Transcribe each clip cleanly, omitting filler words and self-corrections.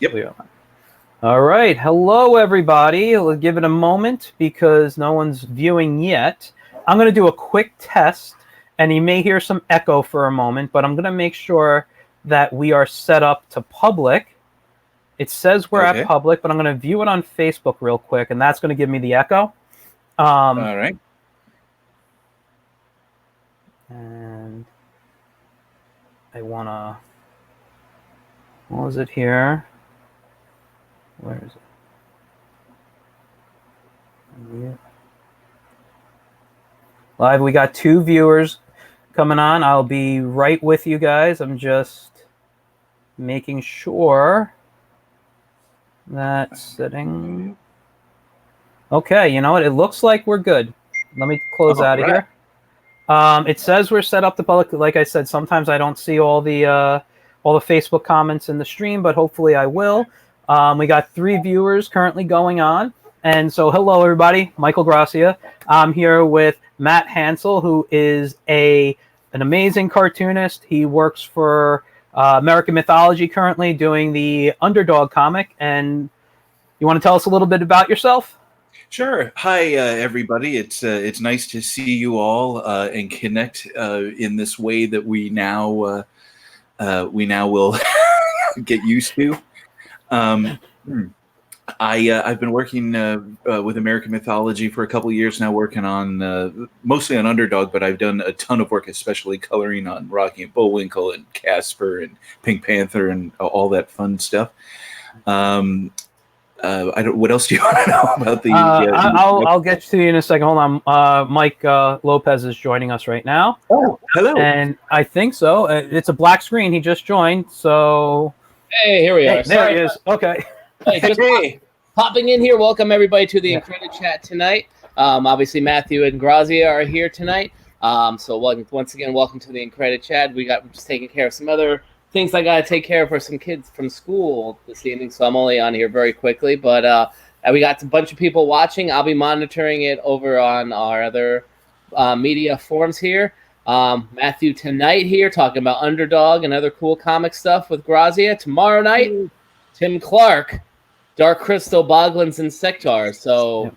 Yep. We are. All right. Hello, everybody. We'll give it a moment because no one's viewing yet. I'm going to do a quick test, and you may hear some echo for a moment, but I'm going to make sure that we are set up to public. It says we're at public, but I'm going to view it on Facebook real quick, and that's going to give me the echo. All right. And I want to... What was it here? Where is it? Yeah. Live, we got 2 viewers coming on. I'll be right with you guys. I'm just making sure that setting. Okay, you know what? It looks like we're good. Let me close out of here. It says we're set up to public. Like I said, sometimes I don't see all the Facebook comments in the stream, but hopefully I will. We got 3 viewers currently going on. And so, hello, everybody. Michael Grassia. I'm here with Matt Hansel, who is an amazing cartoonist. He works for American Mythology currently, doing the Underdog Comic. And you want to tell us a little bit about yourself? Sure. Hi, everybody. It's nice to see you all and connect in this way that we now will get used to. I've been working with American Mythology for a couple of years now, working on mostly on Underdog, but I've done a ton of work, especially coloring on Rocky and Bullwinkle and Casper and Pink Panther and all that fun stuff. What else do you want to know about the? I'll get to you in a second. Hold on. Mike Lopez is joining us right now. Oh, hello. And I think so. It's a black screen. He just joined. So. Hey, here we are. There he is. Okay. Hey, just popping in here. Welcome everybody to the IncrediChat tonight. Obviously Matthew and Grassia are here tonight. So once again, welcome to the IncrediChat. We're just taking care of some other things I gotta take care of for some kids from school this evening. So I'm only on here very quickly, but we got a bunch of people watching. I'll be monitoring it over on our other media forums here. Matthew tonight here talking about Underdog and other cool comic stuff with Grassia. Tomorrow night, Tim Clark, Dark Crystal, Boglins, and Sectar. So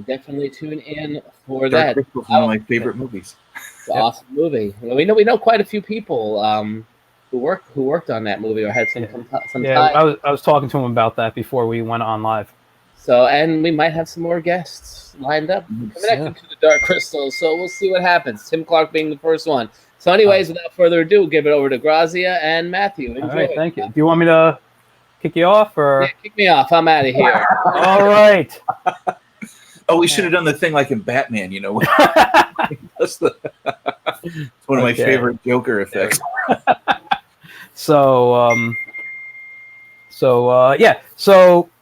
definitely tune in for that. Dark Crystal is one of my favorite movies. It's an awesome movie. We know quite a few people who worked on that movie or had some time. I was talking to him about that before we went on live. So, and we might have some more guests lined up connected to the Dark Crystal. So we'll see what happens. Tim Clark being the first one. So, anyways, without further ado, give it over to Grassia and Matthew. Enjoy. All right, thank you. Do you want me to kick you off, or? Yeah, kick me off. I'm out of here. All right. Oh, we should have done the thing like in Batman, you know. It's one of my favorite Joker effects. So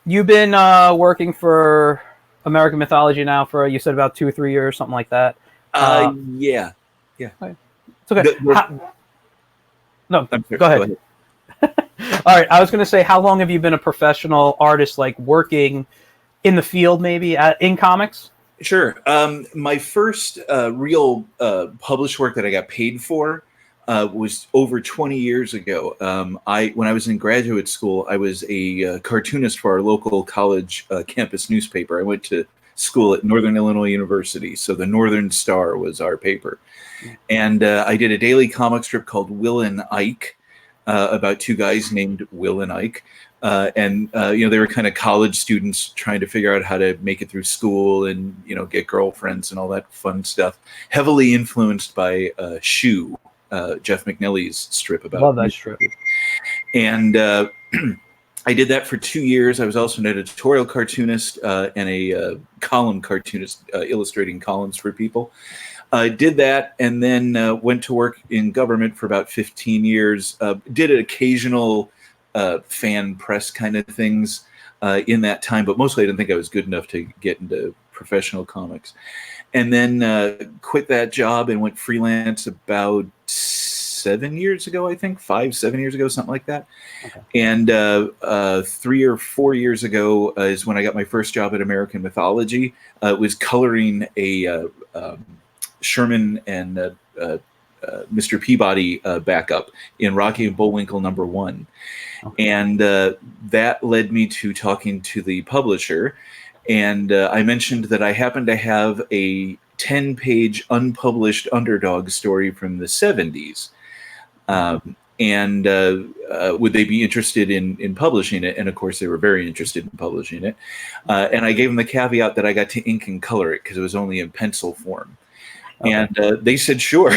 you've been working for American Mythology now for, you said, about 2 or 3 years, something like that. Yeah. It's okay. No, go ahead. All right. I was going to say, how long have you been a professional artist, like working in the field, maybe in comics? Sure. My first real published work that I got paid for was over 20 years ago. When I was in graduate school, I was a cartoonist for our local college campus newspaper. I went to school at Northern Illinois University, so the Northern Star was our paper. And I did a daily comic strip called Will and Ike, about 2 guys named Will and Ike. They were kind of college students trying to figure out how to make it through school and, get girlfriends and all that fun stuff. Heavily influenced by Shoe, Jeff McNally's strip about. Love that strip. And I did that for 2 years. I was also an editorial cartoonist and a column cartoonist, illustrating columns for people. I did that and then went to work in government for about 15 years. Did occasional fan press kind of things in that time, but mostly I didn't think I was good enough to get into professional comics. And then quit that job and went freelance about 7 years ago, I think, 7 years ago, something like that. Okay. And 3 or 4 years ago is when I got my first job at American Mythology. It was coloring a Sherman and Mr. Peabody backup in Rocky and Bullwinkle #1. Okay. And that led me to talking to the publisher. And I mentioned that I happen to have a 10-page unpublished Underdog story from the 70s. And would they be interested in publishing it? And of course, they were very interested in publishing it. And I gave them the caveat that I got to ink and color it because it was only in pencil form. Okay. And they said sure.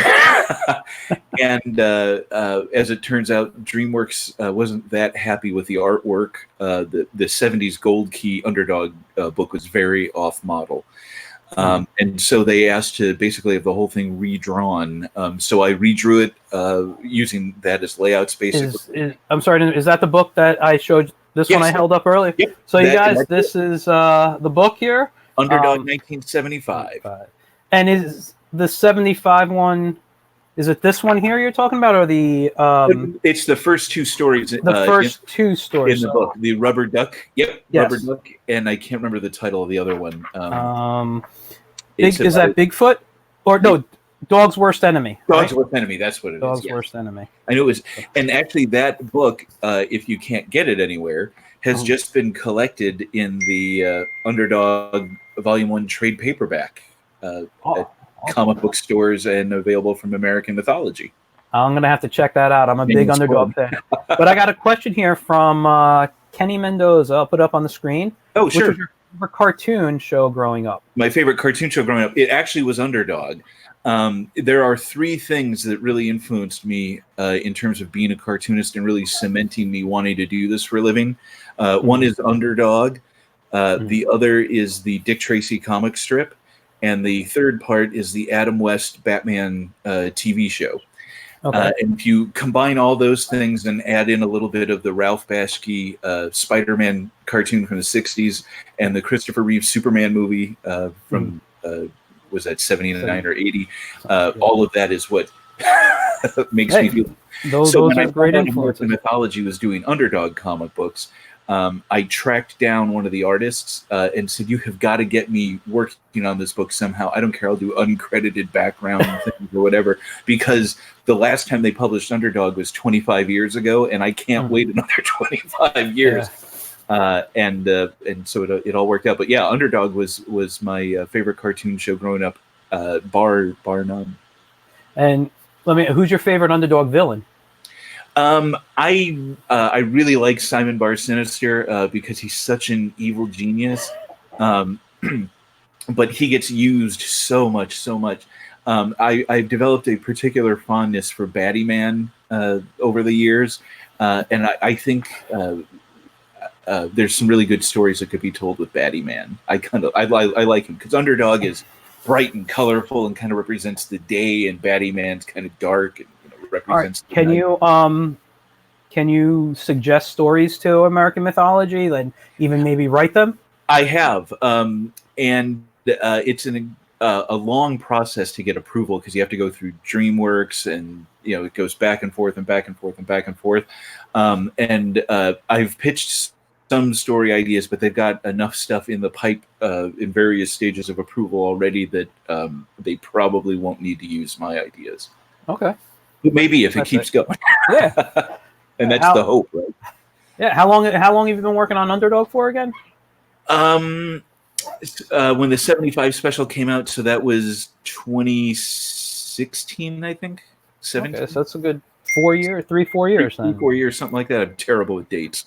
And as it turns out, DreamWorks wasn't that happy with the artwork. The 70s Gold Key Underdog book was very off model. And so they asked to basically have the whole thing redrawn. So I redrew it using that as layouts, basically. I'm sorry, is that the book that I showed? This one I held up earlier? Yep. So you guys, this is the book here? Underdog 1975. And is the 75 one, is it this one here you're talking about, or the... it's the first two stories. The first two stories. In the book. The Rubber Duck. Yep, yes. Rubber Duck. And I can't remember the title of the other one. Is that Bigfoot? Or no, Dog's Worst Enemy. Dog's Worst Enemy, that's what it is. Dog's Worst Enemy. I knew it was. And actually that book, if you can't get it anywhere, has just been collected in the Underdog Volume 1 trade paperback at comic book stores and available from American Mythology. I'm going to have to check that out. I'm a big Underdog fan. But I got a question here from Kenny Mendoza. I'll put up on the screen. Oh, sure. Which was your favorite cartoon show growing up? My favorite cartoon show growing up, it actually was Underdog. There are three things that really influenced me in terms of being a cartoonist and really cementing me wanting to do this for a living. One is Underdog. The other is the Dick Tracy comic strip. And the third part is the Adam West Batman TV show. Okay. And if you combine all those things and add in a little bit of the Ralph Bakshi Spider-Man cartoon from the 60s and the Christopher Reeve Superman movie from, was that 79 or 80? All of that is what makes me feel. Those are great influences. American Mythology was doing Underdog comic books. I tracked down one of the artists and said, "You have got to get me working on this book somehow. I don't care. I'll do uncredited background things or whatever." Because the last time they published Underdog was 25 years ago, and I can't wait another 25 years. Yeah. And so it all worked out. But yeah, Underdog was my favorite cartoon show growing up, bar none. And who's your favorite Underdog villain? I really like Simon Bar Sinister because he's such an evil genius, but he gets used so much. I've developed a particular fondness for Batty Man over the years, and I think there's some really good stories that could be told with Batty Man. I like him because Underdog is bright and colorful and kind of represents the day, and Batty Man's kind of dark and represents. Right. Can you suggest stories to American Mythology, and even maybe write them? I have, and it's a long process to get approval because you have to go through DreamWorks, and it goes back and forth and back and forth and back and forth. And I've pitched some story ideas, but they've got enough stuff in the pipe in various stages of approval already that they probably won't need to use my ideas. Okay. But maybe if it keeps going. Yeah. And that's the hope, right? Yeah. How long have you been working on Underdog for again? When the 75 special came out, so that was 2016, I think. 17. Okay, so that's a good 4 years, 4 years then. 4 years, something like that. I'm terrible with dates.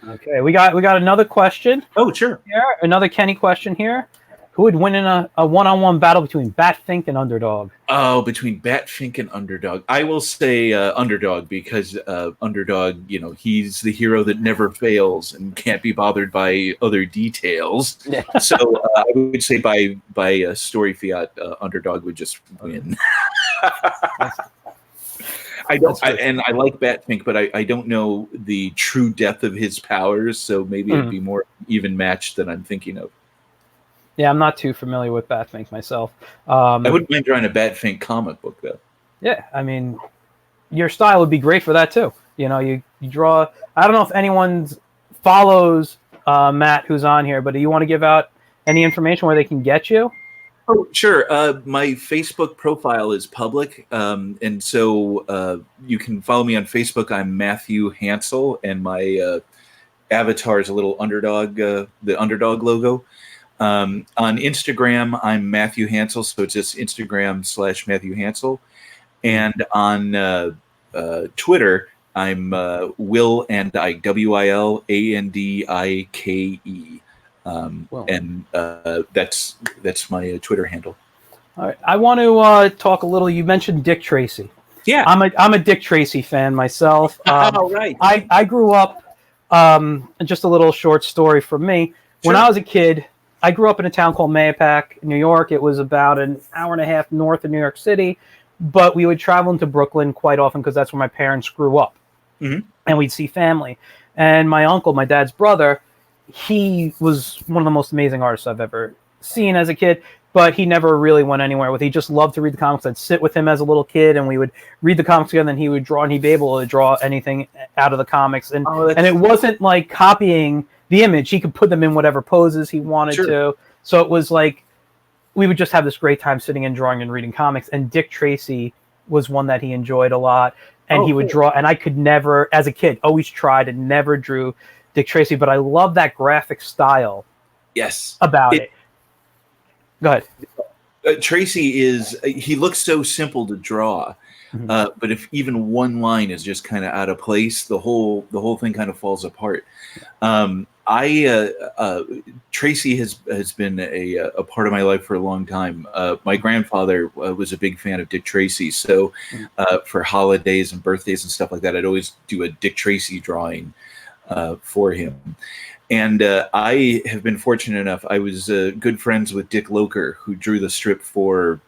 Okay, we got another question. Oh, sure. Here, another Kenny question here. Who would win in a one-on-one battle between Batfink and Underdog? Oh, between Batfink and Underdog. I will say Underdog because Underdog, he's the hero that never fails and can't be bothered by other details. Yeah. So I would say by story fiat, Underdog would just win. I like Batfink, but I don't know the true depth of his powers, so maybe it'd be more even matched than I'm thinking of. Yeah, I'm not too familiar with Batfink myself. I wouldn't mind drawing a Batfink comic book, though. Yeah, I mean, your style would be great for that, too. You draw... I don't know if anyone follows Matt who's on here, but do you want to give out any information where they can get you? Oh, sure. My Facebook profile is public, and so you can follow me on Facebook. I'm Matthew Hansel, and my avatar is a little underdog, the underdog logo. On Instagram, I'm Matthew Hansel, so it's just Instagram/Matthew Hansel. And on Twitter, I'm Will Andike, WILANDIKE. And that's my Twitter handle. All right. I want to talk a little. You mentioned Dick Tracy. Yeah, I'm a Dick Tracy fan myself. Oh, right. I grew up. Just a little short story from me. When Sure. I was a kid, I grew up in a town called Mayapack, New York. It was about an hour and a half north of New York City, but we would travel into Brooklyn quite often because that's where my parents grew up, and we'd see family. And my uncle, my dad's brother, he was one of the most amazing artists I've ever seen as a kid, but he never really went anywhere with it. He just loved to read the comics. I'd sit with him as a little kid and we would read the comics together, and he would draw, and he'd be able to draw anything out of the comics. And it wasn't like copying the image. He could put them in whatever poses he wanted to. So it was like we would just have this great time sitting and drawing and reading comics. And Dick Tracy was one that he enjoyed a lot. And he would draw, and I could never, as a kid, always tried and never drew Dick Tracy, but I love that graphic style. Yes. About it. Go ahead. Tracy he looks so simple to draw, but if even one line is just kind of out of place, the whole thing kind of falls apart. Tracy has been a part of my life for a long time. My grandfather was a big fan of Dick Tracy, so for holidays and birthdays and stuff like that, I'd always do a Dick Tracy drawing for him. And I have been fortunate enough. I was good friends with Dick Loker, who drew the strip for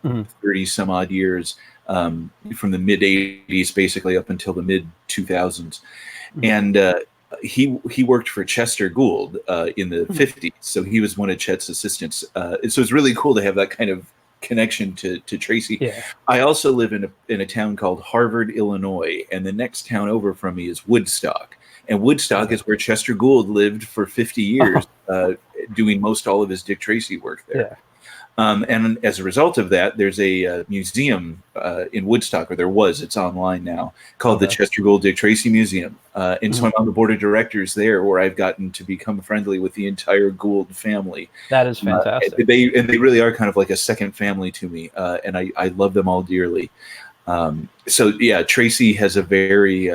30 some odd years, from the mid 80s basically up until the mid 2000s. And he worked for Chester Gould in the 50s. So he was one of Chet's assistants. So it's really cool to have that kind of connection to Tracy. Yeah. I also live in a town called Harvard, Illinois, and the next town over from me is Woodstock. And Woodstock is where Chester Gould lived for 50 years, doing most all of his Dick Tracy work there. Yeah. And as a result of that, there's a museum in Woodstock, or there was, it's online now, called the Chester Gould Dick Tracy Museum. And so I'm on the board of directors there, where I've gotten to become friendly with the entire Gould family. That is fantastic. They really are kind of like a second family to me, and I love them all dearly. So yeah, Tracy has a very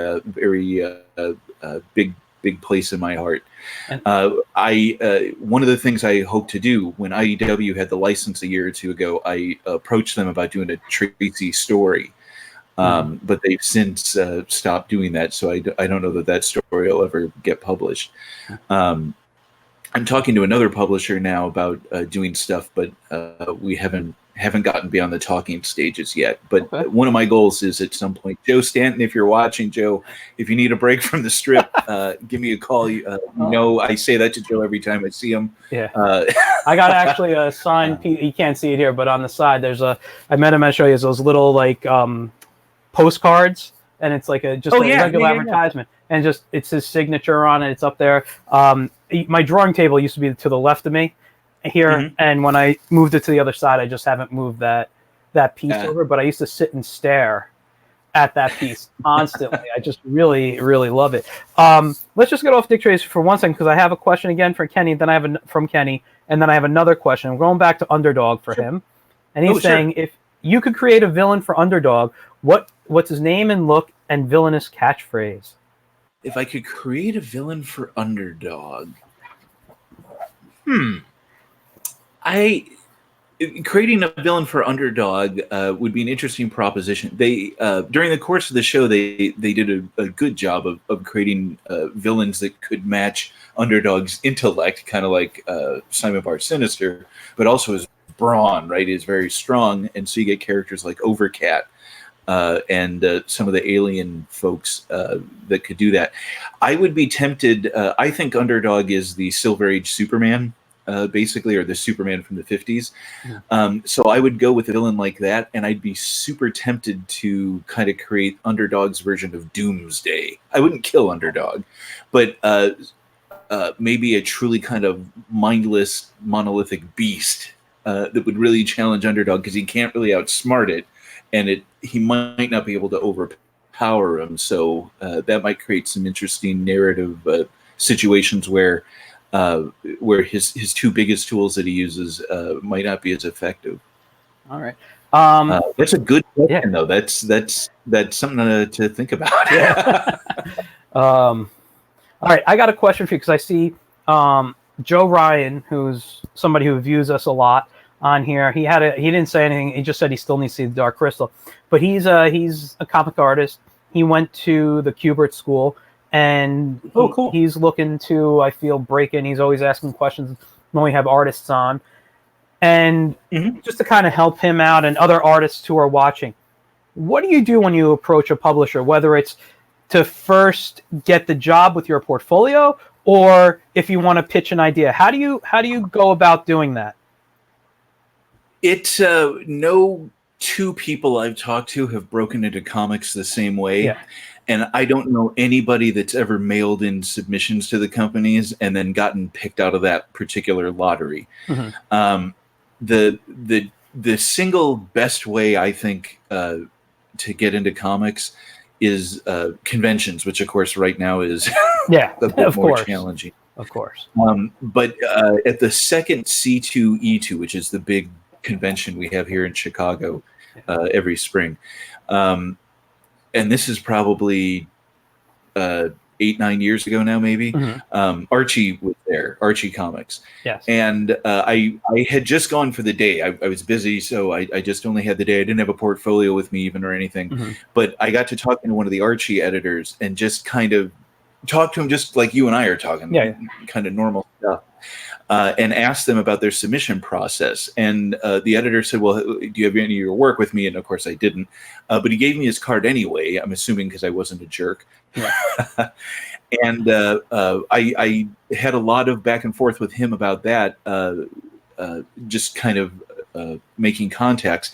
big place in my heart. One of the things I hope to do when IDW had the license a year or two ago, I approached them about doing a Tracy story, but they've since stopped doing that. So I don't know that story will ever get published. I'm talking to another publisher now about doing stuff, but we haven't gotten beyond the talking stages yet. But one of my goals is at some point, Joe Stanton, if you're watching, Joe, if you need a break from the strip, give me a call. I say that to Joe every time I see him. Yeah. I got actually a signed piece. You can't see it here, but on the side, I met him, I'll show you, those little like postcards, and it's like a regular advertisement. And it's his signature on it. It's up there. My drawing table used to be to the left of me here, and when I moved it to the other side, I just haven't moved that piece over, but I used to sit and stare at that piece constantly. I just really, really love it. Let's just get off Dick Tracy for 1 second, because I have a question again for Kenny, then I have from Kenny, and then I have another question. I'm going back to Underdog for him, and he's saying, if you could create a villain for Underdog, what's his name and look and villainous catchphrase? If I could create a villain for Underdog, creating a villain for Underdog would be an interesting proposition. They during the course of the show, they did a good job of creating villains that could match Underdog's intellect, kind of like Simon Bar Sinister, but also his brawn. Right, is very strong, and so you get characters like Overcat. And some of the alien folks that could do that. I would be tempted. I think Underdog is the Silver Age Superman, basically, or the Superman from the 50s. So I would go with a villain like that, and I'd be super tempted to kind of create Underdog's version of Doomsday. I wouldn't kill Underdog, but maybe a truly kind of mindless, monolithic beast that would really challenge Underdog, because he can't really outsmart it, and he might not be able to overpower him. So that might create some interesting narrative situations where his two biggest tools that he uses might not be as effective. All right. That's a good question, though. That's something to think about. Yeah. All right, I got a question for you, because I see Joe Ryan, who's somebody who views us a lot on here. He didn't say anything. He just said he still needs to see the Dark Crystal, but he's a comic artist. He went to the Kubert School, and cool. He's looking to, I feel, break in. He's always asking questions when we have artists on, and just to kind of help him out and other artists who are watching. What do you do when you approach a publisher, whether it's to first get the job with your portfolio, or if you want to pitch an idea? How do you go about doing that? It's no two people I've talked to have broken into comics the same way. Yeah. And I don't know anybody that's ever mailed in submissions to the companies and then gotten picked out of that particular lottery. The single best way, I think, to get into comics is conventions, which of course right now is a bit more challenging. Of course. But at the second C2E2, which is the big convention we have here in Chicago every spring, and this is probably 8-9 years ago now, maybe. Archie was there, Archie Comics. Yes. And I had just gone for the day. I was busy, so I just only had the day. I didn't have a portfolio with me even or anything. But I got to talking to one of the Archie editors and just kind of talk to him just like you and I are talking, kind of normal stuff. And asked them about their submission process. And the editor said, well, do you have any of your work with me? And of course I didn't. But he gave me his card anyway, I'm assuming because I wasn't a jerk. And I had a lot of back and forth with him about that, just kind of making contacts.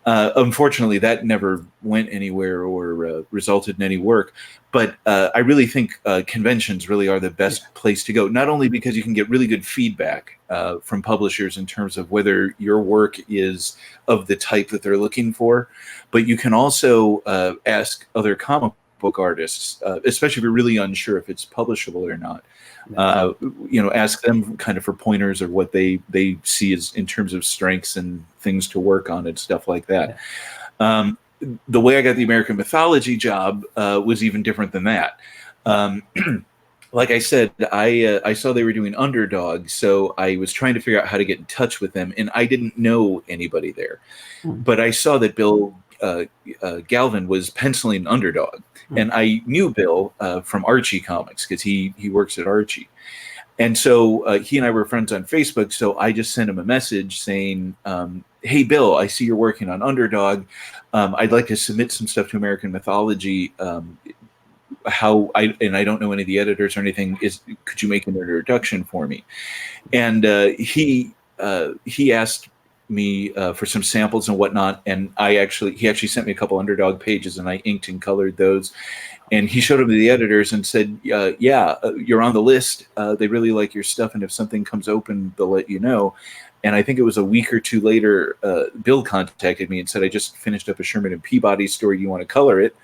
Unfortunately, that never went anywhere or resulted in any work. But I really think conventions really are the best place to go, not only because you can get really good feedback from publishers in terms of whether your work is of the type that they're looking for, but you can also ask other comic book artists, especially if you're really unsure if it's publishable or not. Ask them kind of for pointers or what they see as in terms of strengths and things to work on and stuff like that. The way I got the American Mythology job was even different than that. Like I said, I saw they were doing Underdog, so I was trying to figure out how to get in touch with them, and I didn't know anybody there. But I saw that Bill Galvin was penciling Underdog, and I knew Bill from Archie Comics because he works at Archie. And so he and I were friends on Facebook, so I just sent him a message saying, hey, Bill, I see you're working on Underdog. I'd like to submit some stuff to American Mythology. I don't know any of the editors or anything. Could you make an introduction for me? And he asked me for some samples and whatnot, and he actually sent me a couple Underdog pages, and I inked and colored those. And he showed them to the editors and said, you're on the list. They really like your stuff, and if something comes open, they'll let you know. And I think it was a week or two later, Bill contacted me and said, I just finished up a Sherman and Peabody story. Do you want to color it?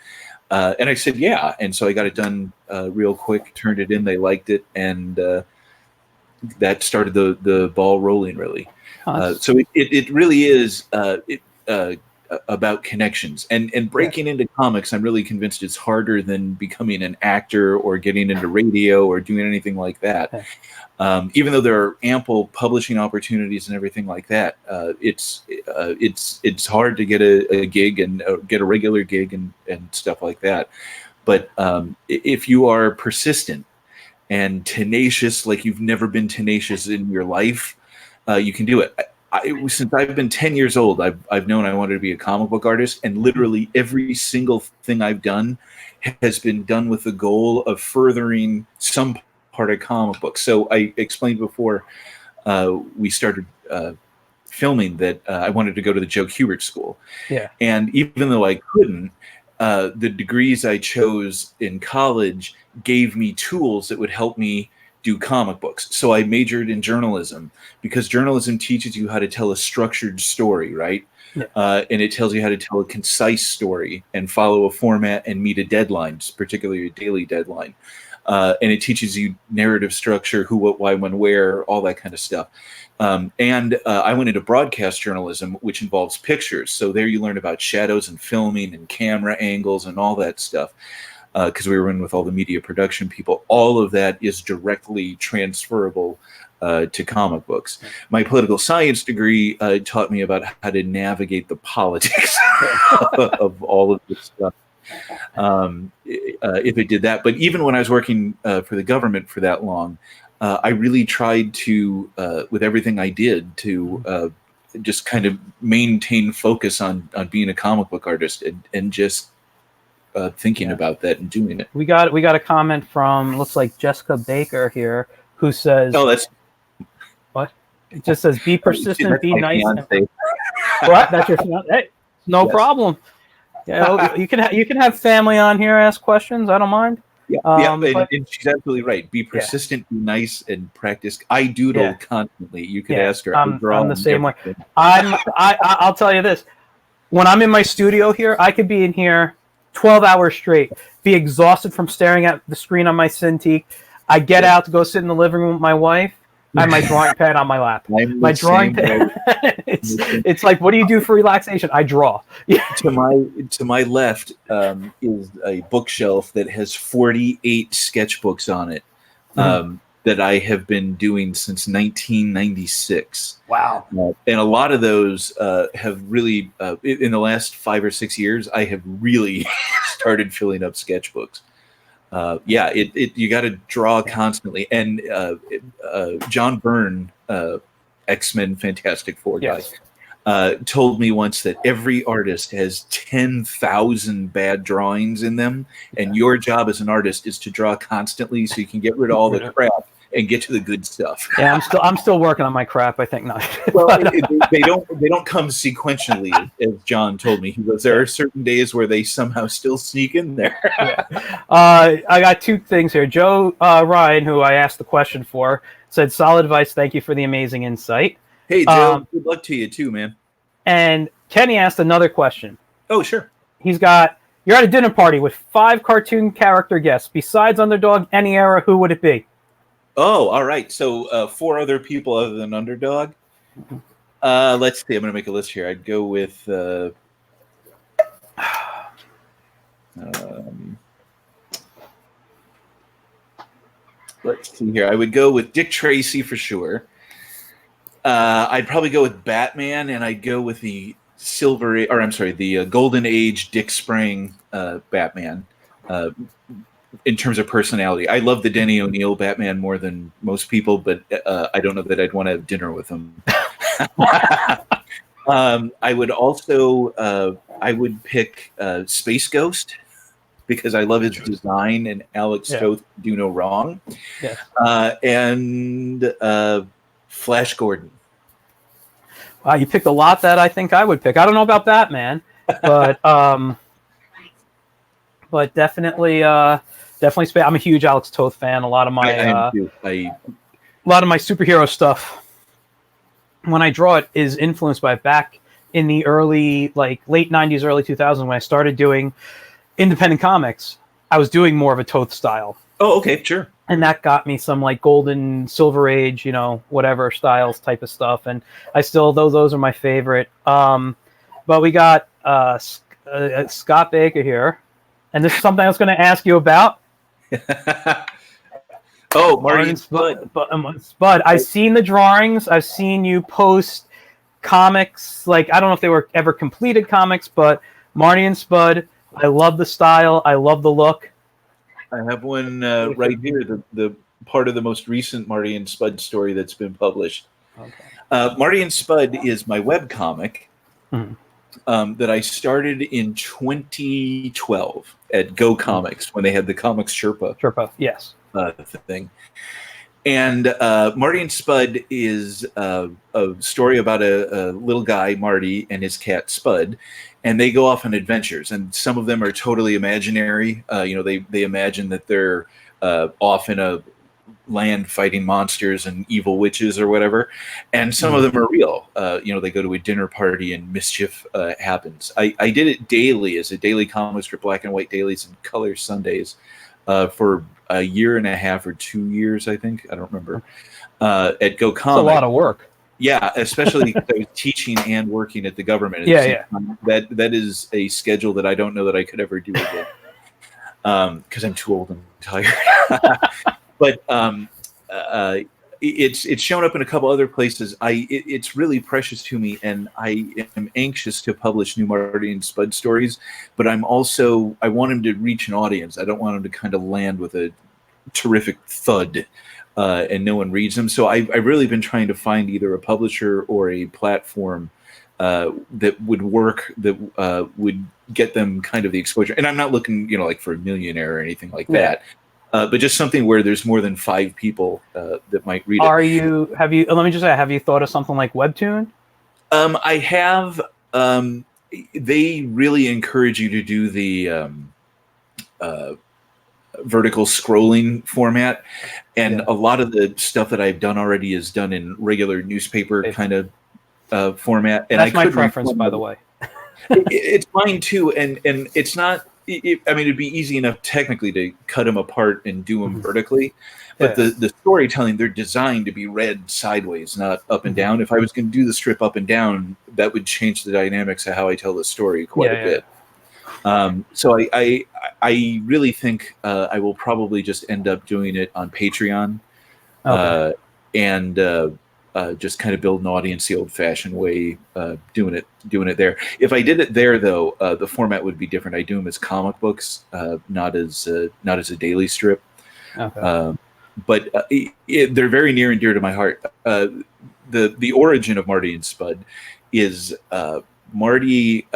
And I said, yeah. And so I got it done real quick, turned it in. They liked it. And that started the ball rolling, really. So it really is about connections and breaking into comics. I'm really convinced it's harder than becoming an actor or getting into radio or doing anything like that. Even though there are ample publishing opportunities and everything like that, it's hard to get a gig and get a regular gig and stuff like that. But if you are persistent and tenacious, like you've never been tenacious in your life, you can do it. Since I've been 10 years old, I've known I wanted to be a comic book artist, and literally every single thing I've done has been done with the goal of furthering some part of comic books. So I explained before we started filming that I wanted to go to the Joe Kubert School. Yeah. And even though I couldn't, the degrees I chose in college gave me tools that would help me do comic books. So I majored in journalism because journalism teaches you how to tell a structured story, right? Yeah. And it tells you how to tell a concise story and follow a format and meet a deadline, particularly a daily deadline. And it teaches you narrative structure, who, what, why, when, where, all that kind of stuff. And I went into broadcast journalism, which involves pictures. So there you learn about shadows and filming and camera angles and all that stuff. Because we were in with all the media production people. All of that is directly transferable to comic books. My political science degree taught me about how to navigate the politics of all of this stuff. If it did that. But even when I was working for the government for that long, I really tried to, with everything I did, to just kind of maintain focus on being a comic book artist and just thinking about that and doing it. We got a comment from, looks like Jessica Baker here, who says, "Oh, that's what? It just says, be persistent, be nice." Fiance. What? That's your fiance? Hey, no Yes. problem. Yeah, you can have family on here ask questions. I don't mind. Yeah, and she's absolutely right. Be persistent, be nice, and practice. I doodle constantly. You could ask her. I'm the same way. I'll tell you this: when I'm in my studio here, I could be in here 12 hours straight, be exhausted from staring at the screen on my Cintiq. I get out to go sit in the living room with my wife. I have my drawing pad on my lap. My drawing pad. It's like, what do you do for relaxation? I draw. To my left is a bookshelf that has 48 sketchbooks on it that I have been doing since 1996. Wow. And a lot of those have really, in the last 5 or 6 years, I have really started filling up sketchbooks. You got to draw constantly. And John Byrne, X-Men Fantastic Four guy, told me once that every artist has 10,000 bad drawings in them, and your job as an artist is to draw constantly so you can get rid of all the crap and get to the good stuff. Yeah, I'm still working on my crap. I think not. Well, they don't come sequentially, as John told me. He goes, there are certain days where they somehow still sneak in there. I got two things here. Joe Ryan, who I asked the question for, said, "Solid advice. Thank you for the amazing insight." Hey, Joe, good luck to you too, man. And Kenny asked another question. Oh, sure. He's got, you're at a dinner party with 5 cartoon character guests. Besides Underdog, any era, who would it be? Oh, all right. So 4 other people other than Underdog. Let's see. I'm going to make a list here. I'd go with... let's see here. I would go with Dick Tracy for sure. I'd probably go with Batman, and I'd go with the Golden Age Dick Sprang Batman. In terms of personality, I love the Denny O'Neil Batman more than most people, but I don't know that I'd want to have dinner with him. I would also I would pick Space Ghost because I love his design, and Alex Toth do no wrong. Yeah. And Flash Gordon. Wow, you picked a lot that I think I would pick. I don't know about Batman, but definitely. I'm a huge Alex Toth fan. A lot of my superhero stuff, when I draw it, is influenced by back in the early, late 90s, early 2000s, when I started doing independent comics. I was doing more of a Toth style. Oh, okay, sure. And that got me some golden, silver age, whatever styles type of stuff. And I still, those are my favorite. But we got Scott Baker here, and this is something I was going to ask you about. Oh, Marty Spud. Spud. I've seen the drawings. I've seen you post comics. I don't know if they were ever completed comics, but Marty and Spud. I love the style. I love the look. I have one right here. The part of the most recent Marty and Spud story that's been published. Okay. Marty and Spud is my web comic. That I started in 2012 at Go Comics when they had the Comics Sherpa. Yes. Thing. And Marty and Spud is a story about a little guy, Marty, and his cat Spud, and they go off on adventures. And some of them are totally imaginary. They imagine that they're off in a land fighting monsters and evil witches or whatever, and some of them are real. They go to a dinner party and mischief happens. I did it daily as a daily comic strip, black and white dailies and color Sundays, for a year and a half or 2 years, I think. I don't remember. At Go Comic. It's a lot of work. Yeah, especially because I was teaching and working at the government. That is a schedule that I don't know that I could ever do again, because I'm too old and tired. But it's shown up in a couple other places. It's really precious to me, and I am anxious to publish new Marty and Spud stories. But I want him to reach an audience. I don't want him to kind of land with a terrific thud. And no one reads them. So I've really been trying to find either a publisher or a platform that would work, that would get them kind of the exposure. And I'm not looking, like for a millionaire or anything like that, but just something where there's more than 5 people that might read it. Let me just say, have you thought of something like Webtoon? I have. They really encourage you to do the vertical scrolling format, and a lot of the stuff that I've done already is done in regular newspaper kind of format. And that's my preference, by the way. It's mine too, and it's not. It'd be easy enough technically to cut them apart and do them vertically, but the storytelling, they're designed to be read sideways, not up and down. If I was going to do the strip up and down, that would change the dynamics of how I tell the story quite a bit. So I really think I will probably just end up doing it on Patreon, and just kind of build an audience the old-fashioned way, doing it there. If I did it there, though, the format would be different. I do them as comic books, not as a daily strip. But they're very near and dear to my heart. The origin of Marty and Spud is Marty.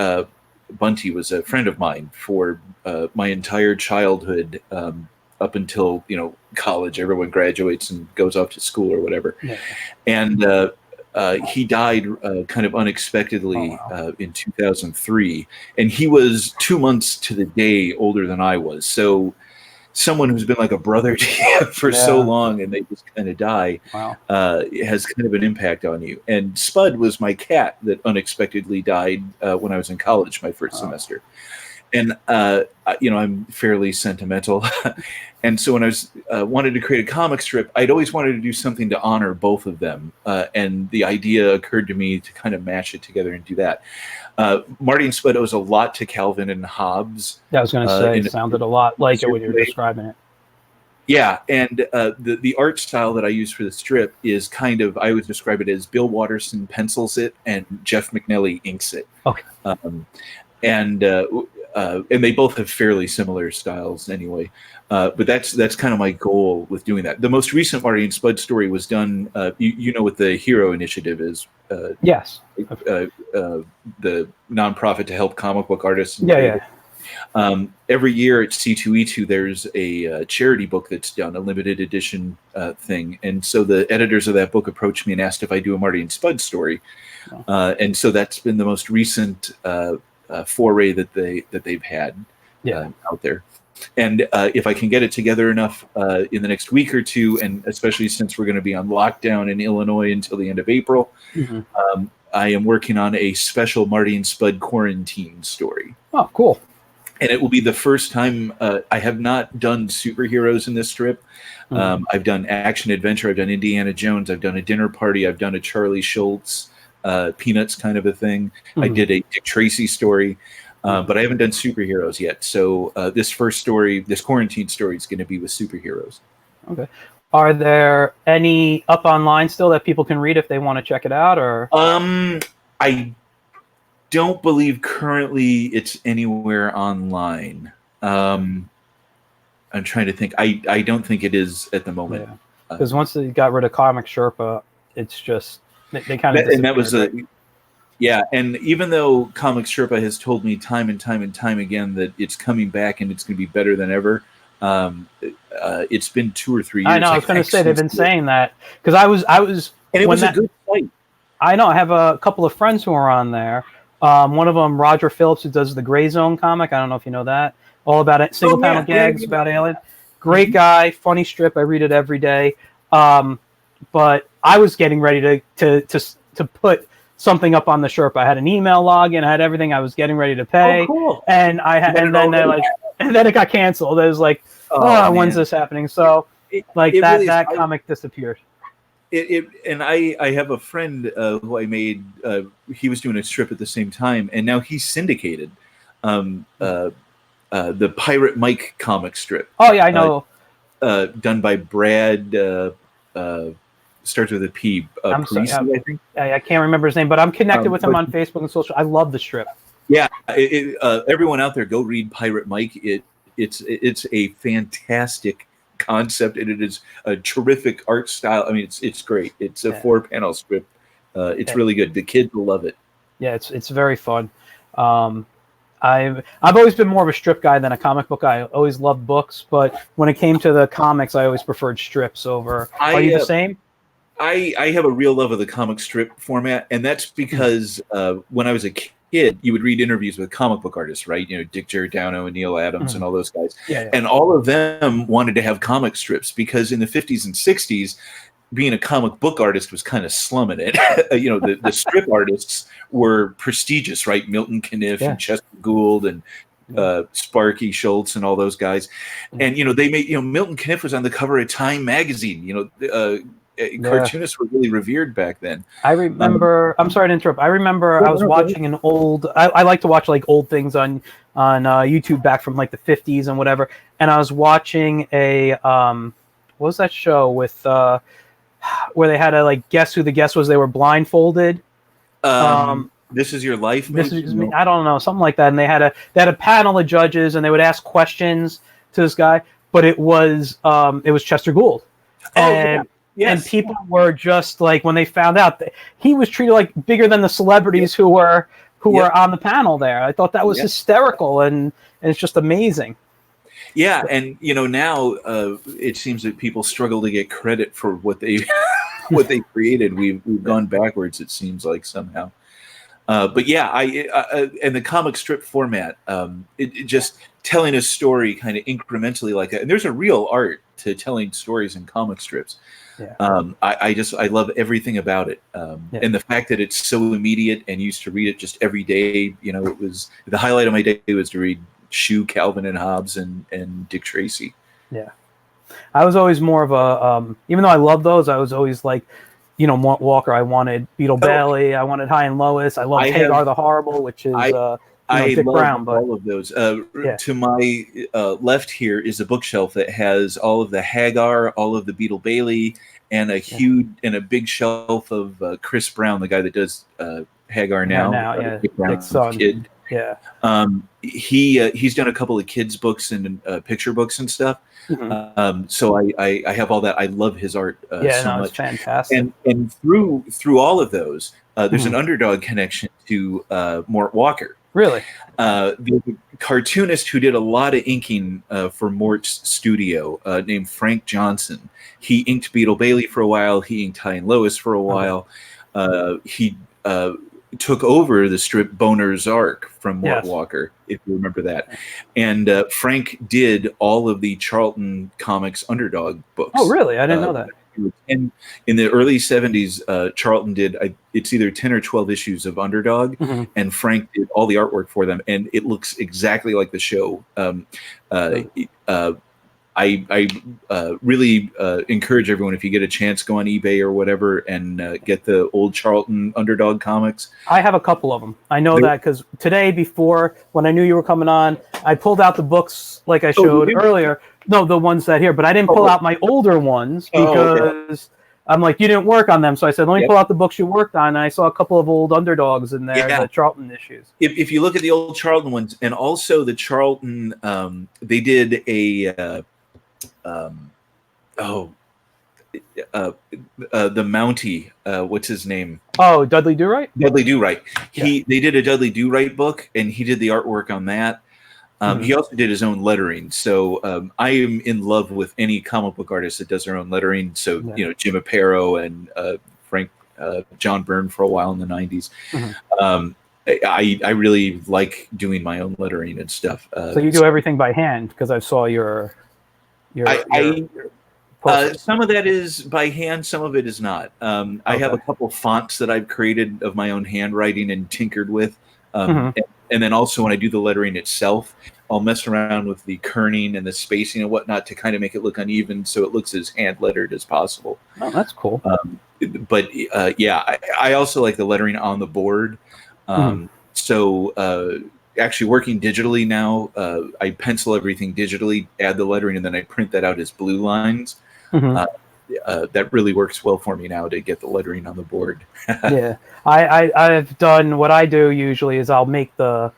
Bunty was a friend of mine for my entire childhood, up until college. Everyone graduates and goes off to school or whatever, and he died kind of unexpectedly in 2003, and he was 2 months to the day older than I was. So someone who's been like a brother to you for so long, and they just kind of die, has kind of an impact on you. And Spud was my cat that unexpectedly died when I was in college, my first semester. And I'm fairly sentimental, and so when I was wanted to create a comic strip, I'd always wanted to do something to honor both of them, and the idea occurred to me to kind of mash it together and do that. Marty and Spud owes a lot to Calvin and Hobbes. I was going to say, it sounded a lot like it when you were describing it. Yeah, and the art style that I use for the strip is kind of, I would describe it as Bill Watterson pencils it and Jeff McNelly inks it. Okay. And they both have fairly similar styles anyway. But that's kind of my goal with doing that. The most recent Marty and Spud story was done, what the Hero Initiative is. Yes. The nonprofit to help comic book artists. Every year at C2E2, there's a charity book that's done, a limited edition thing. And so the editors of that book approached me and asked if I do a Marty and Spud story. And so that's been the most recent foray that they've had out there. And if I can get it together enough in the next week or two, and especially since we're going to be on lockdown in Illinois until the end of April, I am working on a special Marty and Spud quarantine story. Oh, cool. And it will be the first time I have not done superheroes in this strip. I've done action adventure. I've done Indiana Jones. I've done a dinner party. I've done a Charlie Schultz, Peanuts kind of a thing. I did a Dick Tracy story, but I haven't done superheroes yet. So this first story, this quarantine story, is going to be with superheroes. Okay. Are there any up online still that people can read if they want to check it out? Or I don't believe currently it's anywhere online. I'm trying to think. I don't think it is at the moment. Because once they got rid of Comic Sherpa, it's just they kind of and that was and even though Comic Sherpa has told me time and time and time again that it's coming back and it's going to be better than ever, it's been 2 or 3 years. I know. I was going to say they've been saying that because I was, and it was a good site. I know. I have a couple of friends who are on there. One of them, Roger Phillips, who does the Gray Zone comic. I don't know if you know that. All about it, single panel gags about Alien. Great guy, funny strip. I read it every day. But I was getting ready to put something up on the Sherpa. I had an email login, I had everything. I was getting ready to pay, cool. and then it got canceled. It was like, when's this happening? So that comic disappeared. And I have a friend who I made. He was doing a strip at the same time, and now he's syndicated. The Pirate Mike comic strip. Oh yeah, I know. Done by Brad. Starts with a P. Parisi, I think. I can't remember his name, but I'm connected with him on Facebook and social. I love the strip. Yeah, everyone out there, go read Pirate Mike. It's a fantastic concept, and it is a terrific art style. I mean, it's great. It's a 4-panel strip. It's really good. The kids will love it. Yeah, it's very fun. I've always been more of a strip guy than a comic book guy. I always loved books, but when it came to the comics, I always preferred strips over. Are you the same? I have a real love of the comic strip format, and that's because when I was a kid, you would read interviews with comic book artists, right? You know, Dick Giordano and Neil Adams and all those guys. Yeah. And all of them wanted to have comic strips because in the 50s and 60s, being a comic book artist was kind of slumming it. You know, the strip artists were prestigious, right? Milton Caniff and Chester Gould and Sparky Schultz and all those guys. And, you know, they made, Milton Caniff was on the cover of Time magazine. You know, cartoonists were really revered back then. I remember. I'm sorry to interrupt. I remember I was watching an old. I like to watch like old things on YouTube back from like the 50s and whatever. And I was watching a what was that show with where they had to like guess who the guest was? They were blindfolded. This Is Your Life. This is me. I don't know, something like that. And they had a panel of judges, and they would ask questions to this guy. But it was Chester Gould. And people were just like, when they found out that he was treated like bigger than the celebrities who were on the panel there. I thought that was hysterical, and it's just amazing. Yeah, and now it seems that people struggle to get credit for what they created. We've gone backwards, it seems like, somehow. But yeah, and the comic strip format, it just telling a story kind of incrementally like that. And there's a real art to telling stories in comic strips. Yeah. I love everything about it, and the fact that it's so immediate and used to read it just every day. It was the highlight of my day was to read Shoe, Calvin and Hobbes, and Dick Tracy. Yeah, I was always more of a even though I love those, I was always like, Walker. I wanted Beetle Bailey. I wanted High and Lois. I love Hagar the Horrible, which is Dick love Brown, but all of those. To my left here is a bookshelf that has all of the Hagar, all of the Beetle Bailey, and a huge and a big shelf of Chris Brown, the guy that does Hagar now. Dick Brown's kid. Yeah. He's done a couple of kids books and picture books and stuff. Mm-hmm. So I have all that. I love his art so much. It's fantastic. And through all of those, there's an Underdog connection to Mort Walker. Really? The cartoonist who did a lot of inking for Mort's studio, named Frank Johnson. He inked Beetle Bailey for a while. He inked High and Lois for a while. He took over the strip Boner's Ark from Mort Walker, if you remember that. And Frank did all of the Charlton Comics Underdog books. Oh, really? I didn't know that. And in the early 70s, Charlton did, it's either 10 or 12 issues of Underdog, and Frank did all the artwork for them, and it looks exactly like the show. I really encourage everyone, if you get a chance, go on eBay or whatever and get the old Charlton Underdog comics. I have a couple of them. I know that because today, before, when I knew you were coming on, I pulled out the books like I showed earlier. No, the ones that here, but I didn't pull out my older ones because I'm like, you didn't work on them. So I said, let me pull out the books you worked on. And I saw a couple of old Underdogs in there, the Charlton issues. If you look at the old Charlton ones, and also the Charlton, they did a, the Mountie, what's his name? Oh, Dudley Do-Right? Dudley Do-Right. They did a Dudley Do-Right book, and he did the artwork on that. He also did his own lettering. So I am in love with any comic book artist that does their own lettering. So, Jim Aparo and Frank John Byrne for a while in the 90s. I really like doing my own lettering and stuff. So you do everything by hand, because I saw your your posters? Some of that is by hand, some of it is not. I have a couple fonts that I've created of my own handwriting and tinkered with. And then also when I do the lettering itself, I'll mess around with the kerning and the spacing and whatnot to kind of make it look uneven so it looks as hand lettered as possible. Oh, that's cool. But I also like the lettering on the board. So actually working digitally now, I pencil everything digitally, add the lettering, and then I print that out as blue lines. That really works well for me now to get the lettering on the board. Yeah, I've done what I do usually is I'll make the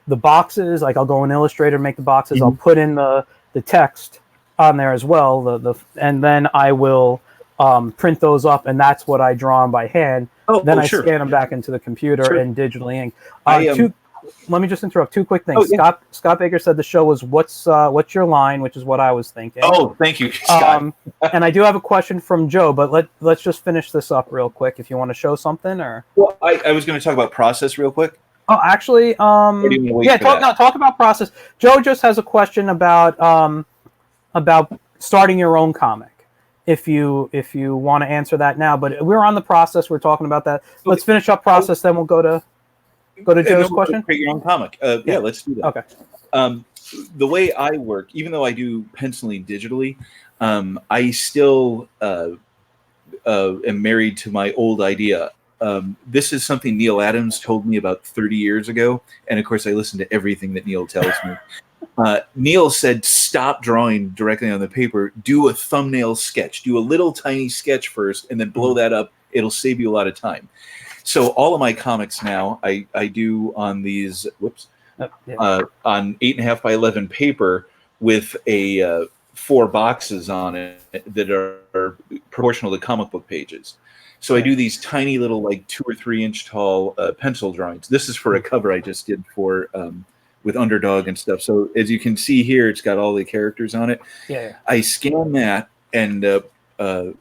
boxes, like I'll go in Illustrator, make the boxes, I'll put in the text on there as well, and then I will print those up, and that's what I draw on by hand. Then I scan them back into the computer and digitally ink. Let me just interrupt. Two quick things. Scott Baker said the show was what's your line, which is what I was thinking. Oh, thank you, Scott. And I do have a question from Joe, but let's just finish this up real quick. If you want to show something, or I was going to talk about process real quick. Oh, actually, talk about process. Joe just has a question about starting your own comic. If you want to answer that now, but we're on the process. We're talking about that. Let's finish up process, then we'll go to Joe's question. Create your own comiam. Yeah, let's do that. Okay. The way I work, even though I do penciling digitally, I still am married to my old idea. This is something Neil Adams told me about 30 years ago, and of course I listen to everything that Neil tells me. Neil said, stop drawing directly on the paper, do a thumbnail sketch, do a little tiny sketch first, and then blow that up. It'll save you a lot of time. So all of my comics now, I do on these, on 8.5 by 11 paper with a 4 boxes on it that are proportional to comic book pages. So I do these tiny little, like 2 or 3 inch tall pencil drawings. This is for a cover I just did for with Underdog and stuff. So as you can see here, it's got all the characters on it. Yeah. I scan that and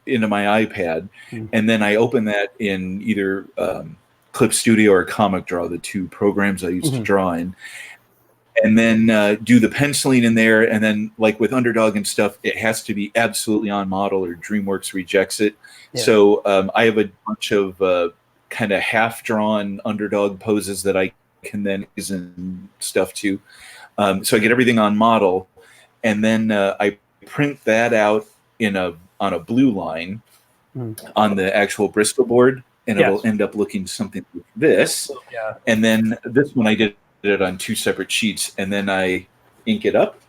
into my iPad, and then I open that in either Clip Studio or Comic Draw, the 2 programs I used to draw in, and then do the penciling in there. And then, like with Underdog and stuff, it has to be absolutely on model or DreamWorks rejects it. Yeah. So I have a bunch of kind of half-drawn Underdog poses that I can then use and stuff too. So I get everything on model, and then I print that out on a blue line on the actual Bristol board, and it'll end up looking something like this. Yeah. And then this one I did it on 2 separate sheets, and then I ink it up.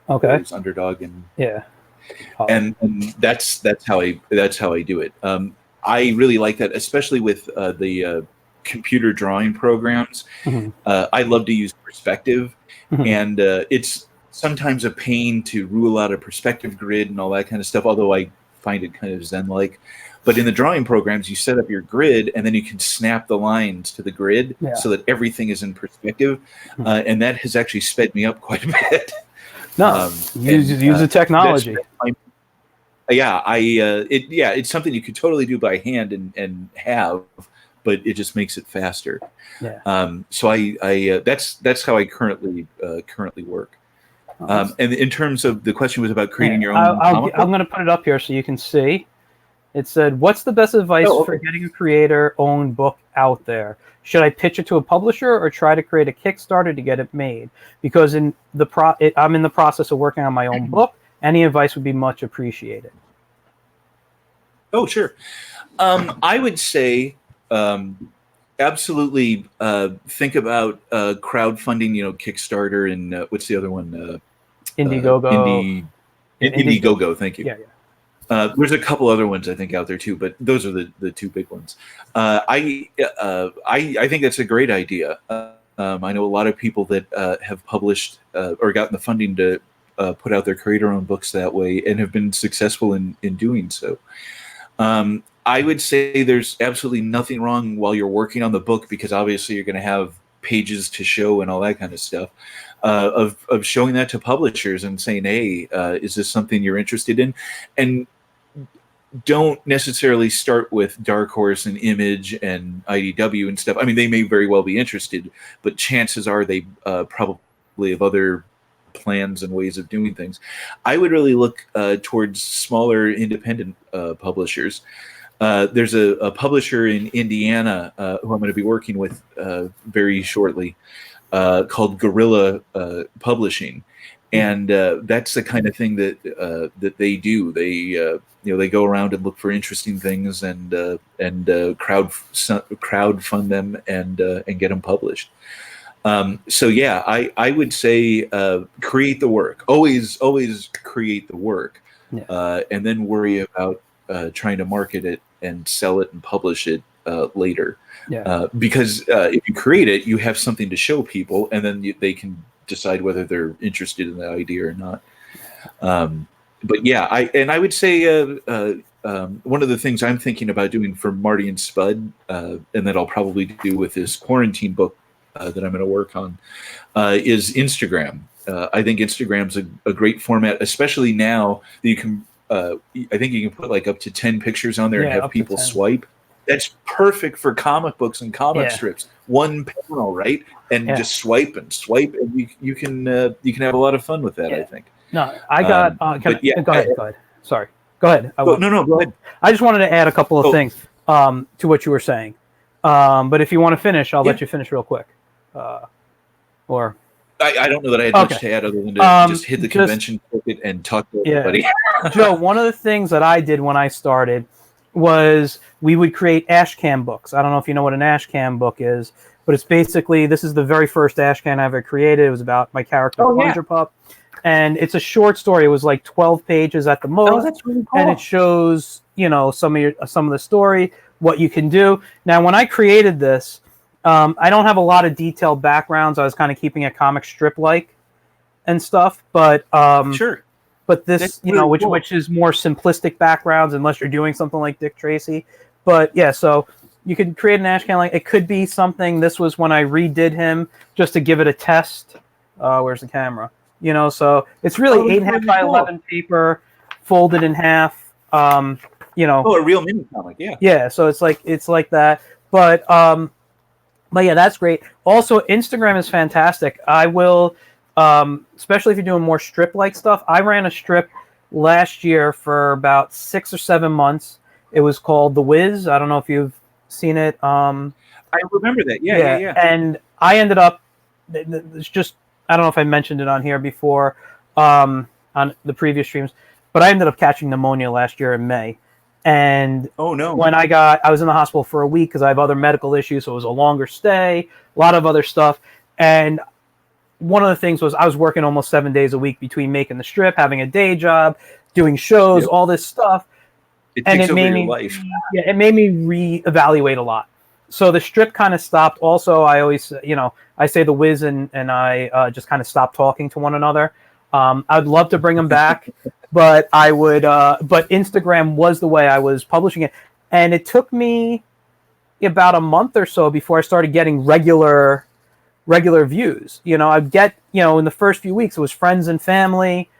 Okay. There's Underdog and and that's how I do it. I really like that, especially with the computer drawing programs. I love to use perspective, and it's sometimes a pain to rule out a perspective grid and all that kind of stuff, although I find it kind of zen-like. But in the drawing programs, you set up your grid, and then you can snap the lines to the grid so that everything is in perspective. And that has actually sped me up quite a bit. Use the technology. It's something you could totally do by hand and have, but it just makes it faster. Yeah. So that's how I currently work. And in terms of the question was about creating your own. I'm going to put it up here so you can see. It said, "What's the best advice for getting a creator-owned book out there? Should I pitch it to a publisher or try to create a Kickstarter to get it made? Because I'm in the process of working on my own book. Any advice would be much appreciated." Oh, sure. I would say absolutely think about crowdfunding. Kickstarter and what's the other one? Indiegogo. Indiegogo. Thank you. Yeah. There's a couple other ones I think out there too, but those are the 2 big ones. I think that's a great idea. I know a lot of people that have published or gotten the funding to put out their creator-owned books that way and have been successful in doing so. I would say there's absolutely nothing wrong while you're working on the book, because obviously you're going to have pages to show and all that kind of stuff, of showing that to publishers and saying, hey, is this something you're interested in? And don't necessarily start with Dark Horse and Image and IDW and stuff. I mean, they may very well be interested, but chances are they probably have other plans and ways of doing things. I would really look towards smaller independent publishers. There's a publisher in Indiana who I'm going to be working with very shortly called Guerrilla Publishing. And that's the kind of thing that they do. They they go around and look for interesting things and crowdfund them and get them published. So yeah, I would say create the work. Always create the work, and then worry about trying to market it and sell it and publish it later. Because if you create it, you have something to show people, and then they can decide whether they're interested in the idea or not. But yeah, I would say one of the things I'm thinking about doing for Marty and Spud, and that I'll probably do with this quarantine book that I'm going to work on, is Instagram. I think Instagram's a great format, especially now that you can. I think you can put like up to 10 pictures on there and have people swipe. That's perfect for comic books and comic strips. One panel, right? And just swipe, and you can have a lot of fun with that. I think. No, I got. Go ahead. Sorry, go ahead. No, go ahead. I just wanted to add a couple of things to what you were saying. But if you want to finish, I'll let you finish real quick. Or I don't know that I had much to add other than to just hit the convention circuit and talk to everybody. Joe, one of the things that I did when I started was we would create ashcan books. I don't know if you know what an ashcan book is, but it's basically, this is the very first ashcan I ever created. It was about my character, Plunger Pup. And it's a short story. It was like 12 pages at the most. Oh, that's really cool. And it shows, some of the story, what you can do. Now, when I created this, I don't have a lot of detailed backgrounds. I was kind of keeping it comic strip-like and stuff. But sure. But this, which is more simplistic backgrounds, unless you're doing something like Dick Tracy. But yeah, so you could create an ashcan. Like it could be something. This was when I redid him just to give it a test. Where's the camera? So it's really 8.5 by 11 paper, folded in half. A real mini comic, yeah. Yeah, so it's like that. But yeah, that's great. Also, Instagram is fantastic. I will, especially if you're doing more strip-like stuff. I ran a strip last year for about 6 or 7 months. It was called The Wiz. I don't know if you've seen it. I remember that. Yeah. And I ended up. It's just. I don't know if I mentioned it on here before, on the previous streams, but I ended up catching pneumonia last year in May. And oh no! When I was in the hospital for a week because I have other medical issues, so it was a longer stay, a lot of other stuff. And one of the things was I was working almost 7 days a week between making the strip, having a day job, doing shows, all this stuff. It takes over your life. Yeah, it made me reevaluate a lot. So the strip kind of stopped. Also, I always, I say the Wiz and I just kind of stopped talking to one another. I'd love to bring them back, but I would. But Instagram was the way I was publishing it, and it took me about a month or so before I started getting regular views. I'd get, in the first few weeks it was friends and family,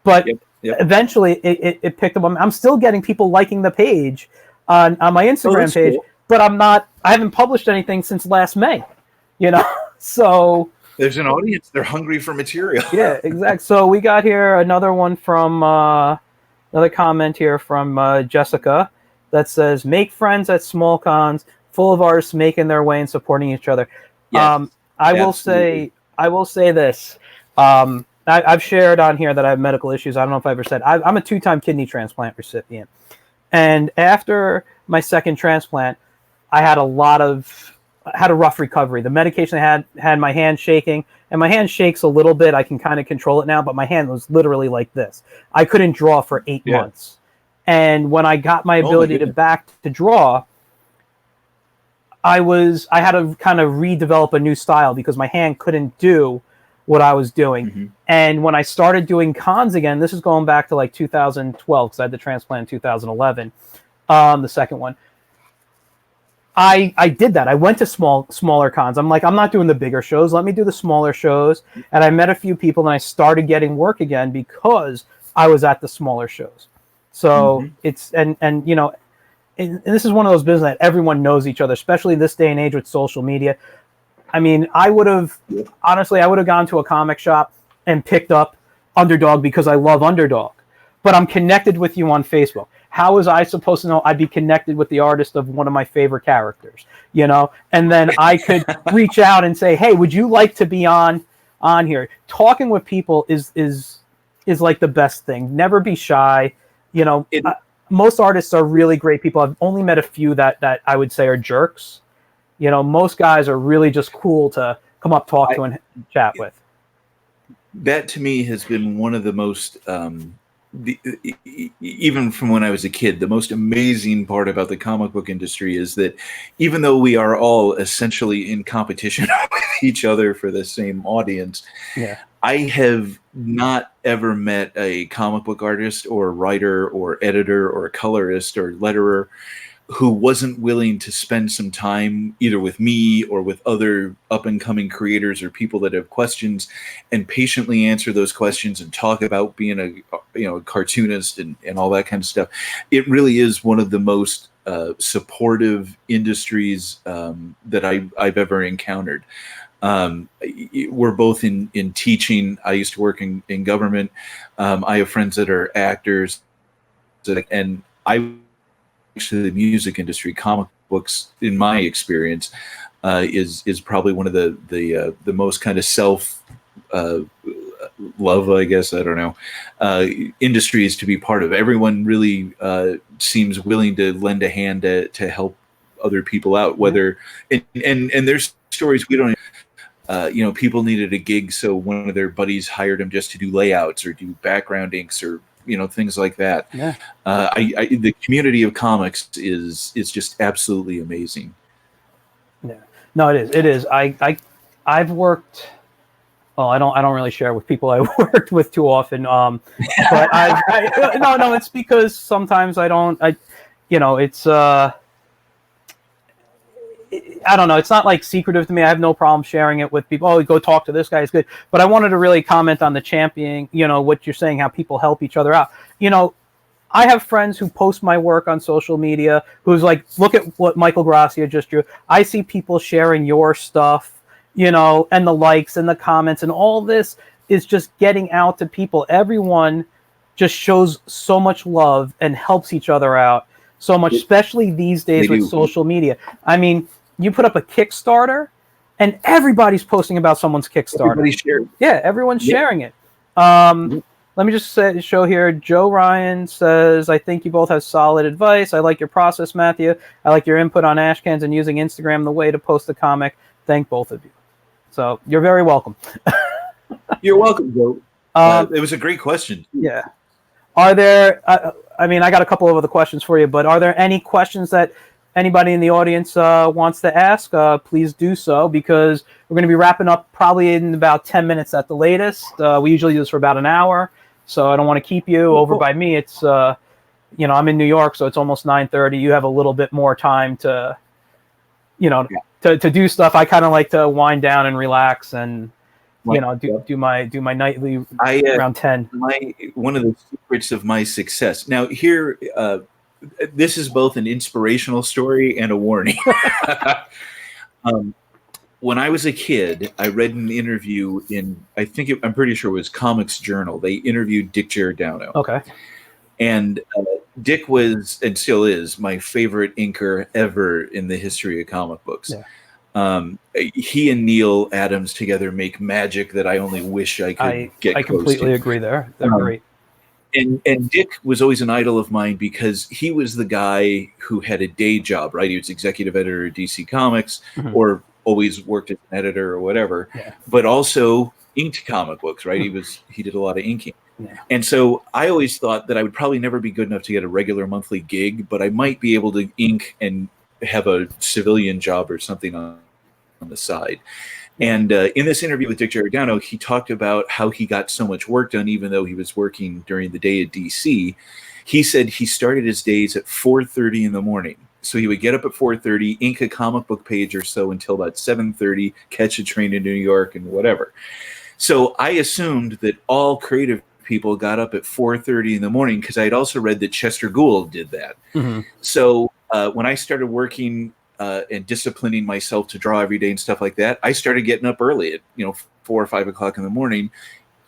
but eventually it picked up. I'm still getting people liking the page on my Instagram page. Cool. But I haven't published anything since last May, so. There's an audience. They're hungry for material. Yeah, exactly. So we got here another one from, another comment here from Jessica that says, make friends at small cons, full of artists making their way and supporting each other. Yes, I will say this. I've shared on here that I have medical issues. I don't know if I ever said, I'm a 2-time kidney transplant recipient. And after my second transplant, I had a rough recovery. The medication I had my hand shaking, and my hand shakes a little bit. I can kind of control it now, but my hand was literally like this. I couldn't draw for 8 months. And when I got my ability to draw, I had to kind of redevelop a new style because my hand couldn't do what I was doing. Mm-hmm. And when I started doing cons again, this is going back to like 2012 because I had the transplant in 2011, the second one. I did that. I went to smaller cons. I'm like, I'm not doing the bigger shows. Let me do the smaller shows. And I met a few people and I started getting work again because I was at the smaller shows. So it's, and this is one of those businesses that everyone knows each other, especially this day and age with social media. I mean, I would have gone to a comic shop and picked up Underdog because I love Underdog, but I'm connected with you on Facebook. How was I supposed to know I'd be connected with the artist of one of my favorite characters, you know? And then I could reach out and say, hey, would you like to be on here? Talking with people is like the best thing. Never be shy. You know, most artists are really great people. I've only met a few that I would say are jerks. You know, most guys are really just cool to come up, talk to, and chat with. That to me has been one of the most, even from when I was a kid, the most amazing part about the comic book industry is that even though we are all essentially in competition with each other for the same audience, I have not ever met a comic book artist or writer or editor or colorist or letterer who wasn't willing to spend some time either with me or with other up-and-coming creators or people that have questions and patiently answer those questions and talk about being a cartoonist and all that kind of stuff. It really is one of the most supportive industries that I've ever encountered. We're both in teaching. I used to work in government. I have friends that are actors, and actually the music industry. Comic books, in my experience, is probably one of the most kind of self love, I guess, I don't know, industries to be part of. Everyone really seems willing to lend a hand to help other people out, whether and there's stories we don't people needed a gig, so one of their buddies hired them just to do layouts or do background inks or things like that. The community of comics is just absolutely amazing. No, it is. I've worked. Well, I don't really share with people I worked with too often. But no, it's because sometimes I don't. It's I don't know. It's not like secretive to me. I have no problem sharing it with people. Oh, go talk to this guy. It's good. But I wanted to really comment on the championing, what you're saying, how people help each other out. I have friends who post my work on social media who's like, look at what Michael Grassia just drew. I see people sharing your stuff, and the likes and the comments, and all this is just getting out to people. Everyone just shows so much love and helps each other out so much, especially these days with social media. I mean, you put up a Kickstarter and everybody's posting about someone's Kickstarter. Everyone's sharing it. Let me just show here. Joe Ryan says, I think you both have solid advice. I like your process, Matthew. I like your input on ash cans and using Instagram the way to post the comic. Thank both of you. So you're very welcome. You're welcome, Joe. It was a great question. Yeah. Are there, I got a couple of other questions for you, but are there any questions that anybody in the audience wants to ask? Please do so, because we're going to be wrapping up probably in about 10 minutes at the latest. We usually do this for about an hour, so I don't want to keep you over by me. It's, I'm in New York, so it's almost 9:30. You have a little bit more time to, to do stuff. I kind of like to wind down and relax and, do my nightly around 10. One of the secrets of my success. Now here, this is both an inspirational story and a warning. When I was a kid, I read an interview in, I'm pretty sure it was Comics Journal. They interviewed Dick Giordano. Okay. And Dick was, and still is, my favorite inker ever in the history of comic books. Yeah. He and Neil Adams together make magic that I only wish I could get close to. I completely agree there. They're great. And Dick was always an idol of mine because he was the guy who had a day job, right? He was executive editor of DC Comics, or always worked as an editor or whatever, but also inked comic books, right? He did a lot of inking. Yeah. And so I always thought that I would probably never be good enough to get a regular monthly gig, but I might be able to ink and have a civilian job or something on the side. And in this interview with Dick Giordano, he talked about how he got so much work done, even though he was working during the day at DC. He said he started his days at 4:30 in the morning. So he would get up at 4:30, ink a comic book page or so until about 7:30, catch a train to New York and whatever. So I assumed that all creative people got up at 4:30 in the morning because I had also read that Chester Gould did that. So when I started working and disciplining myself to draw every day and stuff like that, I started getting up early at 4 or 5 o'clock in the morning,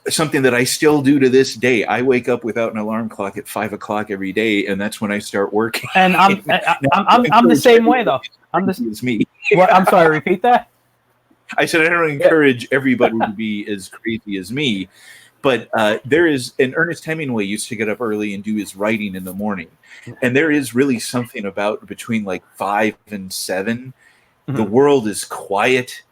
something that I still do to this day. I wake up without an alarm clock at 5 o'clock every day, and that's when I start working. And I'm the same way though. It's me. What? I'm sorry. Repeat that. I said I don't encourage everybody to be as crazy as me, but there is, and Ernest Hemingway used to get up early and do his writing in the morning, and there is really something about between like 5 and 7, the world is quiet.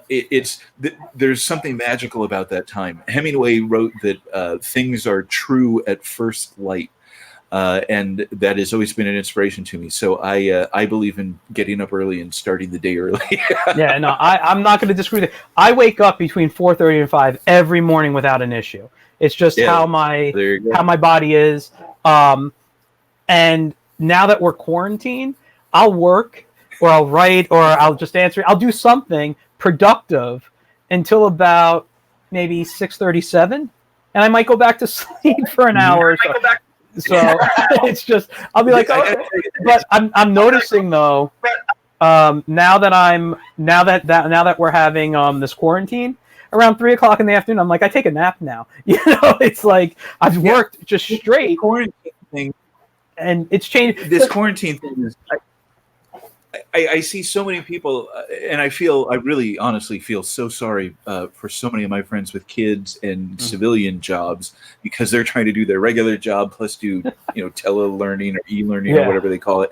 There's something magical about that time. Hemingway wrote that things are true at first light. And that has always been an inspiration to me. So I believe in getting up early and starting the day early. Yeah, no, I'm not going to disagree with it. I wake up between 4:30 and 5 every morning without an issue. It's just how my body is. And now that we're quarantined, I'll work or I'll write or I'll just answer. I'll do something productive until about maybe 6:37, and I might go back to sleep for an hour or so. So it's just I'll be like, okay. But I'm noticing though, now that we're having this quarantine, around 3 o'clock in the afternoon, I'm like, I take a nap now. You know, it's like I've worked just straight quarantine thing, and it's changed. This quarantine thing is. I see so many people, and I really honestly feel so sorry for so many of my friends with kids and civilian jobs, because they're trying to do their regular job plus do telelearning or e-learning or whatever they call it.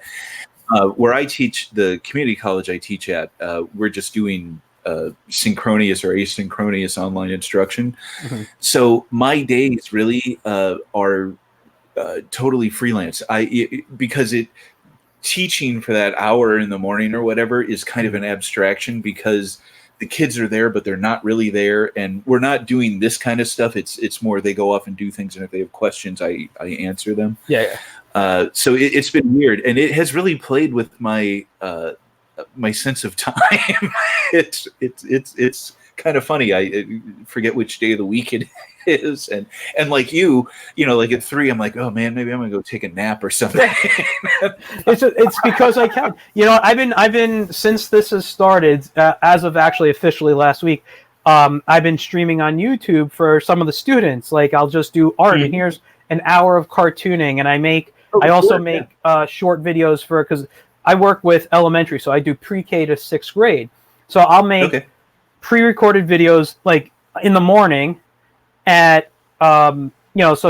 Where I teach, the community college I teach at, we're just doing synchronous or asynchronous online instruction. So my days really are totally freelance. Because teaching for that hour in the morning or whatever is kind of an abstraction, because the kids are there but they're not really there, and we're not doing this kind of stuff. It's more they go off and do things, and if they have questions I answer them. So it's been weird, and it has really played with my my sense of time. It's kind of funny. I forget which day of the week it is, and like like at 3, I'm like, oh man, maybe I'm gonna go take a nap or something. It's because I can. I've been since this has started, as of actually officially last week. I've been streaming on YouTube for some of the students. Like I'll just do art, and here's an hour of cartooning, and I also make short videos because I work with elementary, so I do pre-K to 6th grade. So I'll make pre-recorded videos like in the morning at so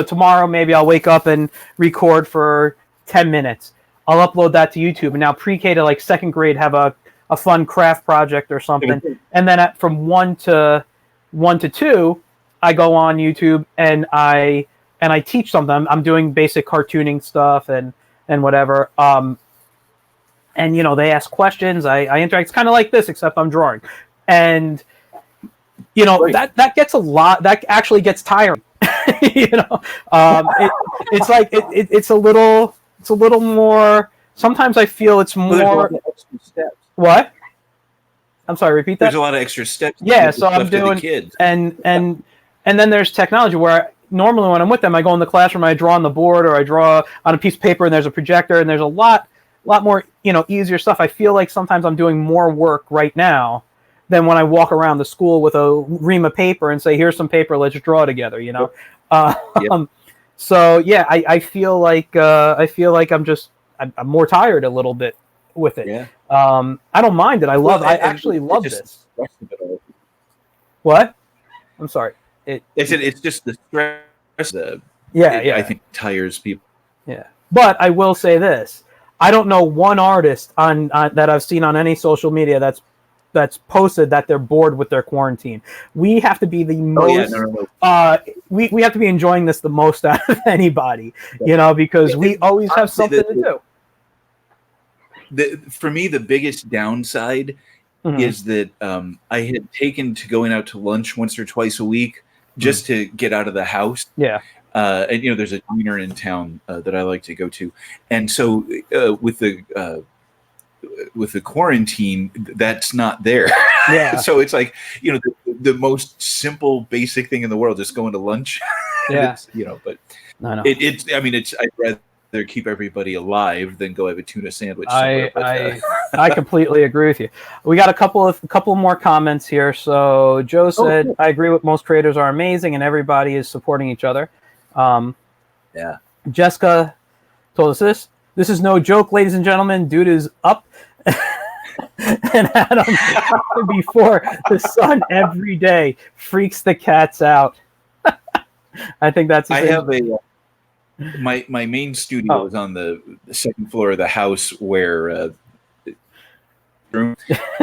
tomorrow maybe I'll wake up and record for 10 minutes. I'll upload that to YouTube, and now pre-K to like 2nd grade have a fun craft project or something. And then from 1 to 2 I go on YouTube and I teach something. I'm doing basic cartooning stuff and whatever. And they ask questions. I interact. It's kind of like this, except I'm drawing. And that gets a lot. That actually gets tiring. It's like it's a little more. Sometimes I feel it's more. Extra steps. What? I'm sorry. Repeat that. There's a lot of extra steps. Yeah, so I'm doing kids. And then there's technology where normally when I'm with them, I go in the classroom, I draw on the board or I draw on a piece of paper, and there's a projector, and there's a lot more easier stuff. I feel like sometimes I'm doing more work right now than when I walk around the school with a ream of paper and say, here's some paper, let's draw together, So yeah, I feel like I'm more tired a little bit with it. Yeah. I don't mind it. I actually love this. What? I'm sorry. It's just the stress I think tires people. Yeah. But I will say this. I don't know one artist on that I've seen on any social media that's posted that they're bored with their quarantine. We have to be the most. We have to be enjoying this the most out of anybody, because we always have something to do. For me, the biggest downside is that I had taken to going out to lunch once or twice a week just to get out of the house. Yeah. And there's a diner in town that I like to go to, and so with the quarantine, that's not there. Yeah. So it's like the most simple, basic thing in the world, just going to lunch. Yeah. But no. I'd rather rather keep everybody alive than go have a tuna sandwich somewhere. I completely agree with you. We got a couple more comments here. So Joe said, cool. I agree with most creators are amazing and everybody is supporting each other. Yeah. Jessica told us this. This is no joke, ladies and gentlemen. Dude is up and Adam before the sun every day freaks the cats out. I think that's. I have my main studio is on the second floor of the house where.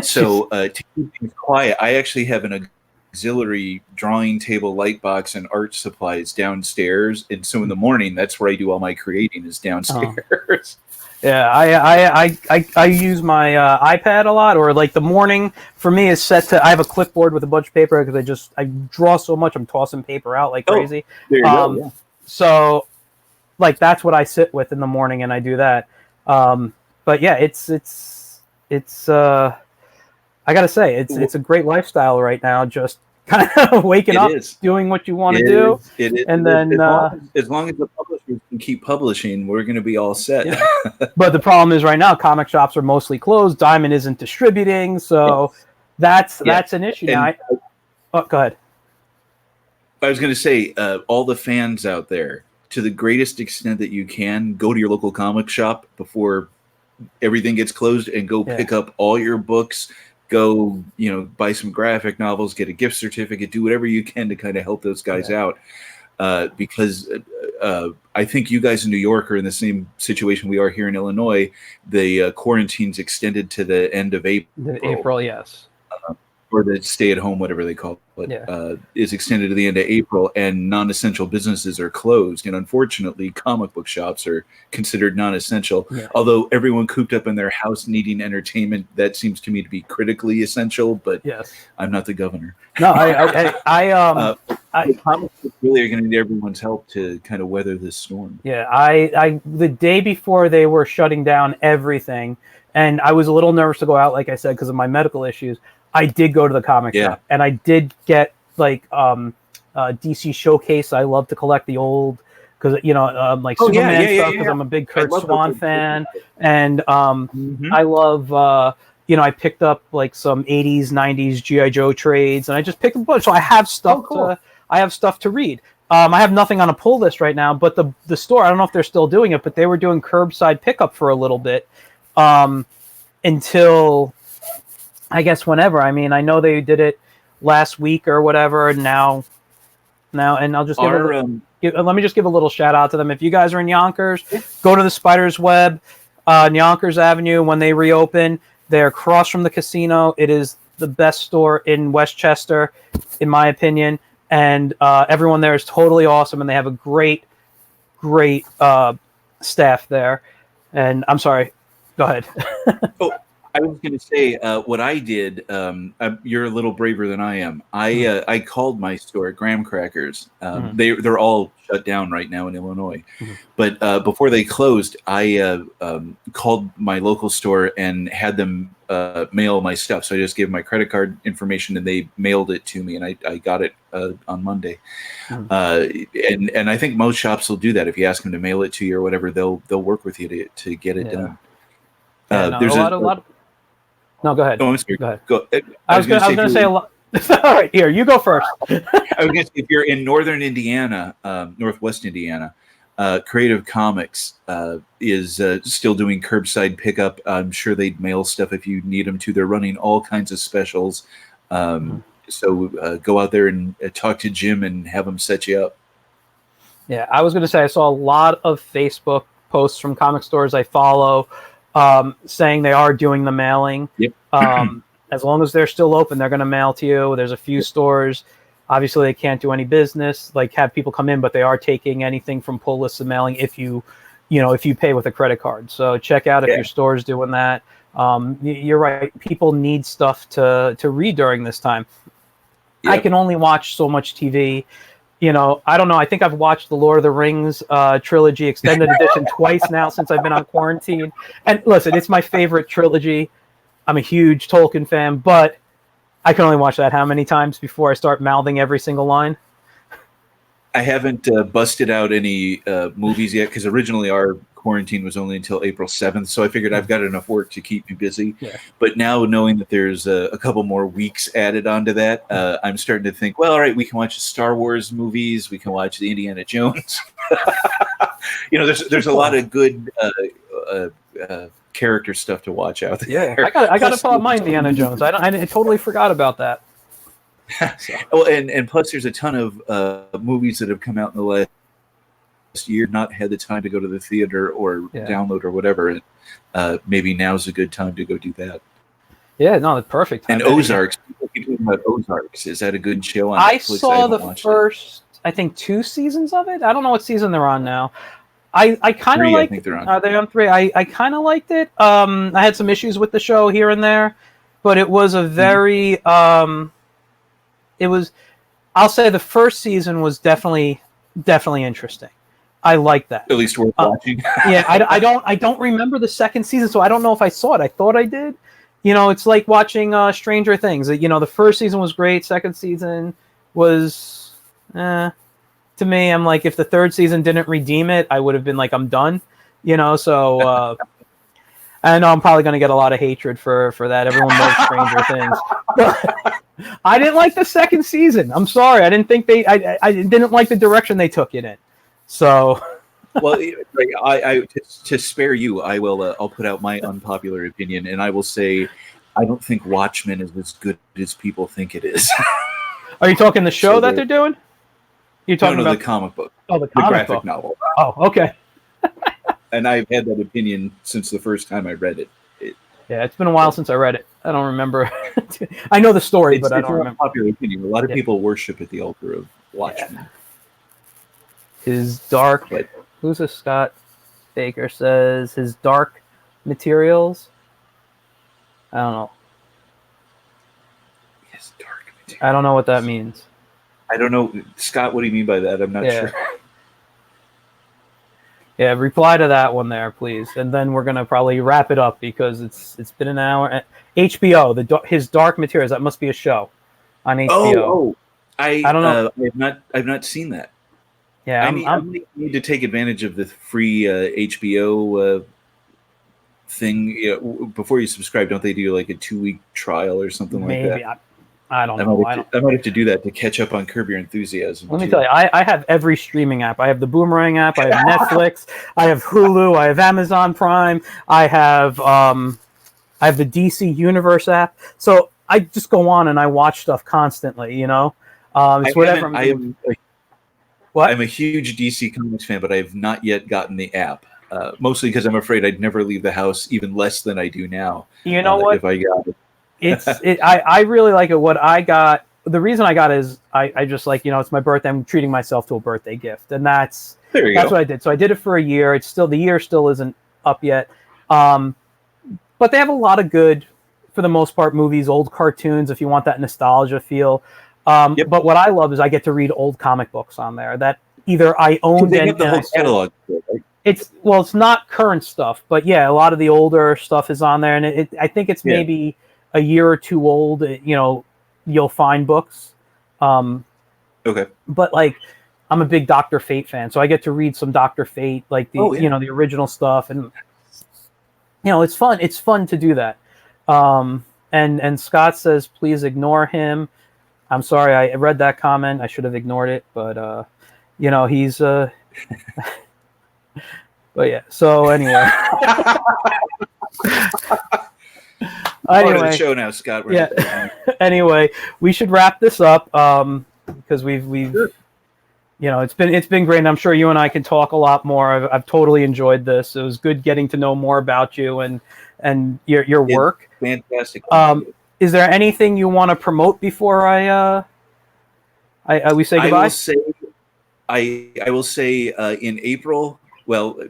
So to keep things quiet, I actually have an auxiliary drawing table, light box, and art supplies downstairs. And so in the morning, that's where I do all my creating is downstairs. Yeah, I use my iPad a lot, or like the morning for me is set to. I have a clipboard with a bunch of paper because I draw so much. I'm tossing paper out like crazy. There you go. Yeah. So, like that's what I sit with in the morning, and I do that. But yeah, it's I gotta say it's a great lifestyle right now. Just kind of waking up, doing what you want to do. It is. And then as long as the publishers can keep publishing, we're going to be all set. Yeah. But the problem is right now, comic shops are mostly closed. Diamond isn't distributing, so that's an issue. Now, go ahead. I was going to say, all the fans out there, to the greatest extent that you can, go to your local comic shop before everything gets closed and go pick up all your books. Go, buy some graphic novels, get a gift certificate, do whatever you can to kind of help those guys out. Because I think you guys in New York are in the same situation we are here in Illinois. The quarantine's extended to the end of April. April, yes. Or the stay-at-home, whatever they call it, is extended to the end of April, and non-essential businesses are closed. And unfortunately, comic book shops are considered non-essential. Yeah. Although everyone cooped up in their house needing entertainment, that seems to me to be critically essential. But I'm not the governor. No, comic books really are going to need everyone's help to kind of weather this storm. Yeah, I the day before they were shutting down everything, and I was a little nervous to go out, like I said, because of my medical issues. I did go to the comic shop, and I did get like DC Showcase. I love to collect the old because like Superman stuff because I'm a big Kurt Swan fan, and I love I picked up like some 80s, 90s GI Joe trades, and I just picked a bunch. So I have stuff. I have stuff to read. I have nothing on a pull list right now, but the store, I don't know if they're still doing it, but they were doing curbside pickup for a little bit until. I guess whenever. I mean, I know they did it last week or whatever, and now, and I'll just let me just give a little shout out to them. If you guys are in Yonkers, go to the Spider's Web, Yonkers Avenue. When they reopen, they're across from the casino. It is the best store in Westchester, in my opinion, and everyone there is totally awesome, and they have a great staff there. And I'm sorry, go ahead. I was going to say what I did. You're a little braver than I am. I called my store, Graham Crackers. They're all shut down right now in Illinois. But before they closed, I called my local store and had them mail my stuff. So I just gave my credit card information, and they mailed it to me, and I got it on Monday. And I think most shops will do that. If you ask them to mail it to you or whatever, they'll work with you to get it done. There's a lot. No, go ahead. Oh, I'm sorry. Go ahead. Go. I was going to say a lot. All right, here, you go first. I was going to say, if you're in northern Indiana, northwest Indiana, Creative Comics is still doing curbside pickup. I'm sure they'd mail stuff if you need them to. They're running all kinds of specials. So go out there and talk to Jim and have him set you up. Yeah, I was going to say I saw a lot of Facebook posts from comic stores I follow saying they are doing the mailing. Yep. As long as they're still open, they're going to mail to you. There's a few stores. Obviously, they can't do any business, like have people come in, but they are taking anything from pull lists and mailing if you pay with a credit card. So check out if your store is doing that. You're right. People need stuff to read during this time. Yep. I can only watch so much TV. I don't know. I think I've watched the Lord of the Rings trilogy extended edition twice now since I've been on quarantine. And listen, it's my favorite trilogy. I'm a huge Tolkien fan, but I can only watch that how many times before I start mouthing every single line? I haven't busted out any movies yet because originally our quarantine was only until April 7th, so I figured I've got enough work to keep me busy. Yeah. But now, knowing that there's a couple more weeks added onto that, I'm starting to think, well, all right, we can watch the Star Wars movies, we can watch the Indiana Jones. There's a lot of good character stuff to watch out there. Yeah, I got to pull out my Indiana Jones. I totally forgot about that. So. Well, and plus, there's a ton of movies that have come out in the last year, not had the time to go to the theater or download or whatever. Maybe now's a good time to go do that. Yeah, no, that's perfect. And Ozarks. Talking about Ozarks, is that a good show on Netflix? I saw the first, I think, 2 seasons of it. I don't know what season they're on now. I kind of like. I think they're on. Are they on 3? I kind of liked it. I had some issues with the show here and there, but it was a very. It was. I'll say the first season was definitely interesting. I like that. At least worth watching. Yeah, I don't remember the second season, so I don't know if I saw it. I thought I did. It's like watching Stranger Things. The first season was great. Second season was, to me, I'm like, if the third season didn't redeem it, I would have been like, I'm done. So I know I'm probably going to get a lot of hatred for that. Everyone loves Stranger Things. But I didn't like the second season. I'm sorry. I didn't think I didn't like the direction they took it in. So, well, I to spare you, I will. I'll put out my unpopular opinion, and I will say, I don't think Watchmen is as good as people think it is. Are you talking the show that they're doing? You're talking about the comic book. Oh, the graphic novel. Oh, okay. And I've had that opinion since the first time I read it. Yeah, it's been a while since I read it. I don't remember. I know the story, but I don't remember. Popular opinion. A lot of people worship at the altar of Watchmen. Yeah. His dark. Who's a Scott Baker says his dark materials. I don't know. His dark materials. I don't know what that means. I don't know, Scott. What do you mean by that? I'm not sure. Yeah, reply to that one there, please, and then we're gonna probably wrap it up because it's been an hour. HBO, his dark materials. That must be a show on HBO. I don't know. I've not seen that. Yeah, I need to take advantage of the free HBO thing before you subscribe. Don't they do like a 2-week trial or something like that? Maybe I don't know. I might have to do that to catch up on Curb Your Enthusiasm. Let me tell you, I have every streaming app. I have the Boomerang app. I have Netflix. I have Hulu. I have Amazon Prime. I have the DC Universe app. So I just go on and I watch stuff constantly. It's whatever. I'm a huge DC Comics fan, but I have not yet gotten the app. Mostly because I'm afraid I'd never leave the house, even less than I do now. You know what? If I got it. I really like it. What I got, the reason I got it is I just like, it's my birthday. I'm treating myself to a birthday gift. And that's what I did. So I did it for a year. The year still isn't up yet. But they have a lot of good, for the most part, movies, old cartoons, if you want that nostalgia feel. But what I love is I get to read old comic books on there that either I owned and the whole catalog. Right? It's not current stuff, but yeah, a lot of the older stuff is on there, and I think it's maybe a year or two old. You'll find books. Okay. But like, I'm a big Dr. Fate fan, so I get to read some Dr. Fate, like the original stuff, and it's fun. It's fun to do that. And Scott says, please ignore him. I'm sorry, I read that comment. I should have ignored it, but he's. But yeah. So anyway. The show now, Scott. Anyway, we should wrap this up because we've sure. It's been great, and I'm sure you and I can talk a lot more. I've totally enjoyed this. It was good getting to know more about you and your work. Fantastic. Is there anything you want to promote before we say goodbye? I will say in April. Well,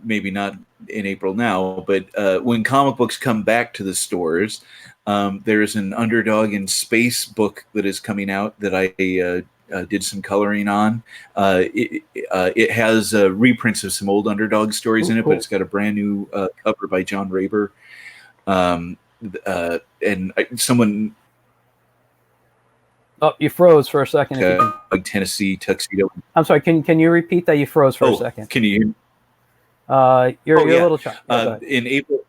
maybe not in April now, but when comic books come back to the stores, there's an Underdog in Space book that is coming out that I did some coloring on. It has reprints of some old Underdog stories in it, but it's got a brand new cover by John Raber. Someone... Oh, you froze for a second. Tennessee tuxedo. I'm sorry. Can you repeat that? You froze for a second. Can you hear me? You're Oh, a yeah. little shy. Yeah, go ahead. In April,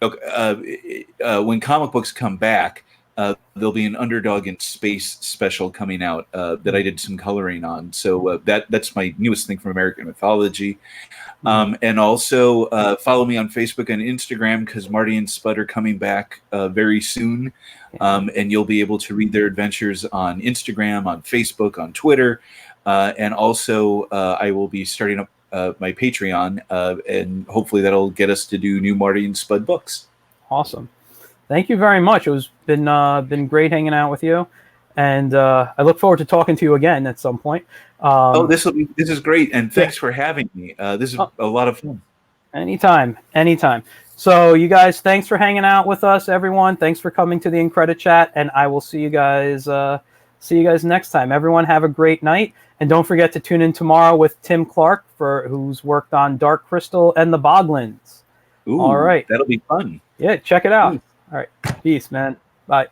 okay, when comic books come back, there'll be an Underdog in Space special coming out that I did some coloring on. So that's my newest thing from American Mythology. And also follow me on Facebook and Instagram because Marty and Spud are coming back very soon. And you'll be able to read their adventures on Instagram, on Facebook, on Twitter. And also I will be starting up my Patreon, and hopefully that'll get us to do new Marty and Spud books. Awesome. Thank you very much. It was been great hanging out with you, and I look forward to talking to you again at some point. This is great, and thanks for having me. This is a lot of fun. Anytime. So you guys, thanks for hanging out with us, everyone. Thanks for coming to the IncrediChat, and I will see you guys next time. Everyone have a great night, and don't forget to tune in tomorrow with Tim Clark who's worked on Dark Crystal and the Boglins. Ooh, all right, that'll be fun. Yeah, check it out. All right, peace, man. Bye.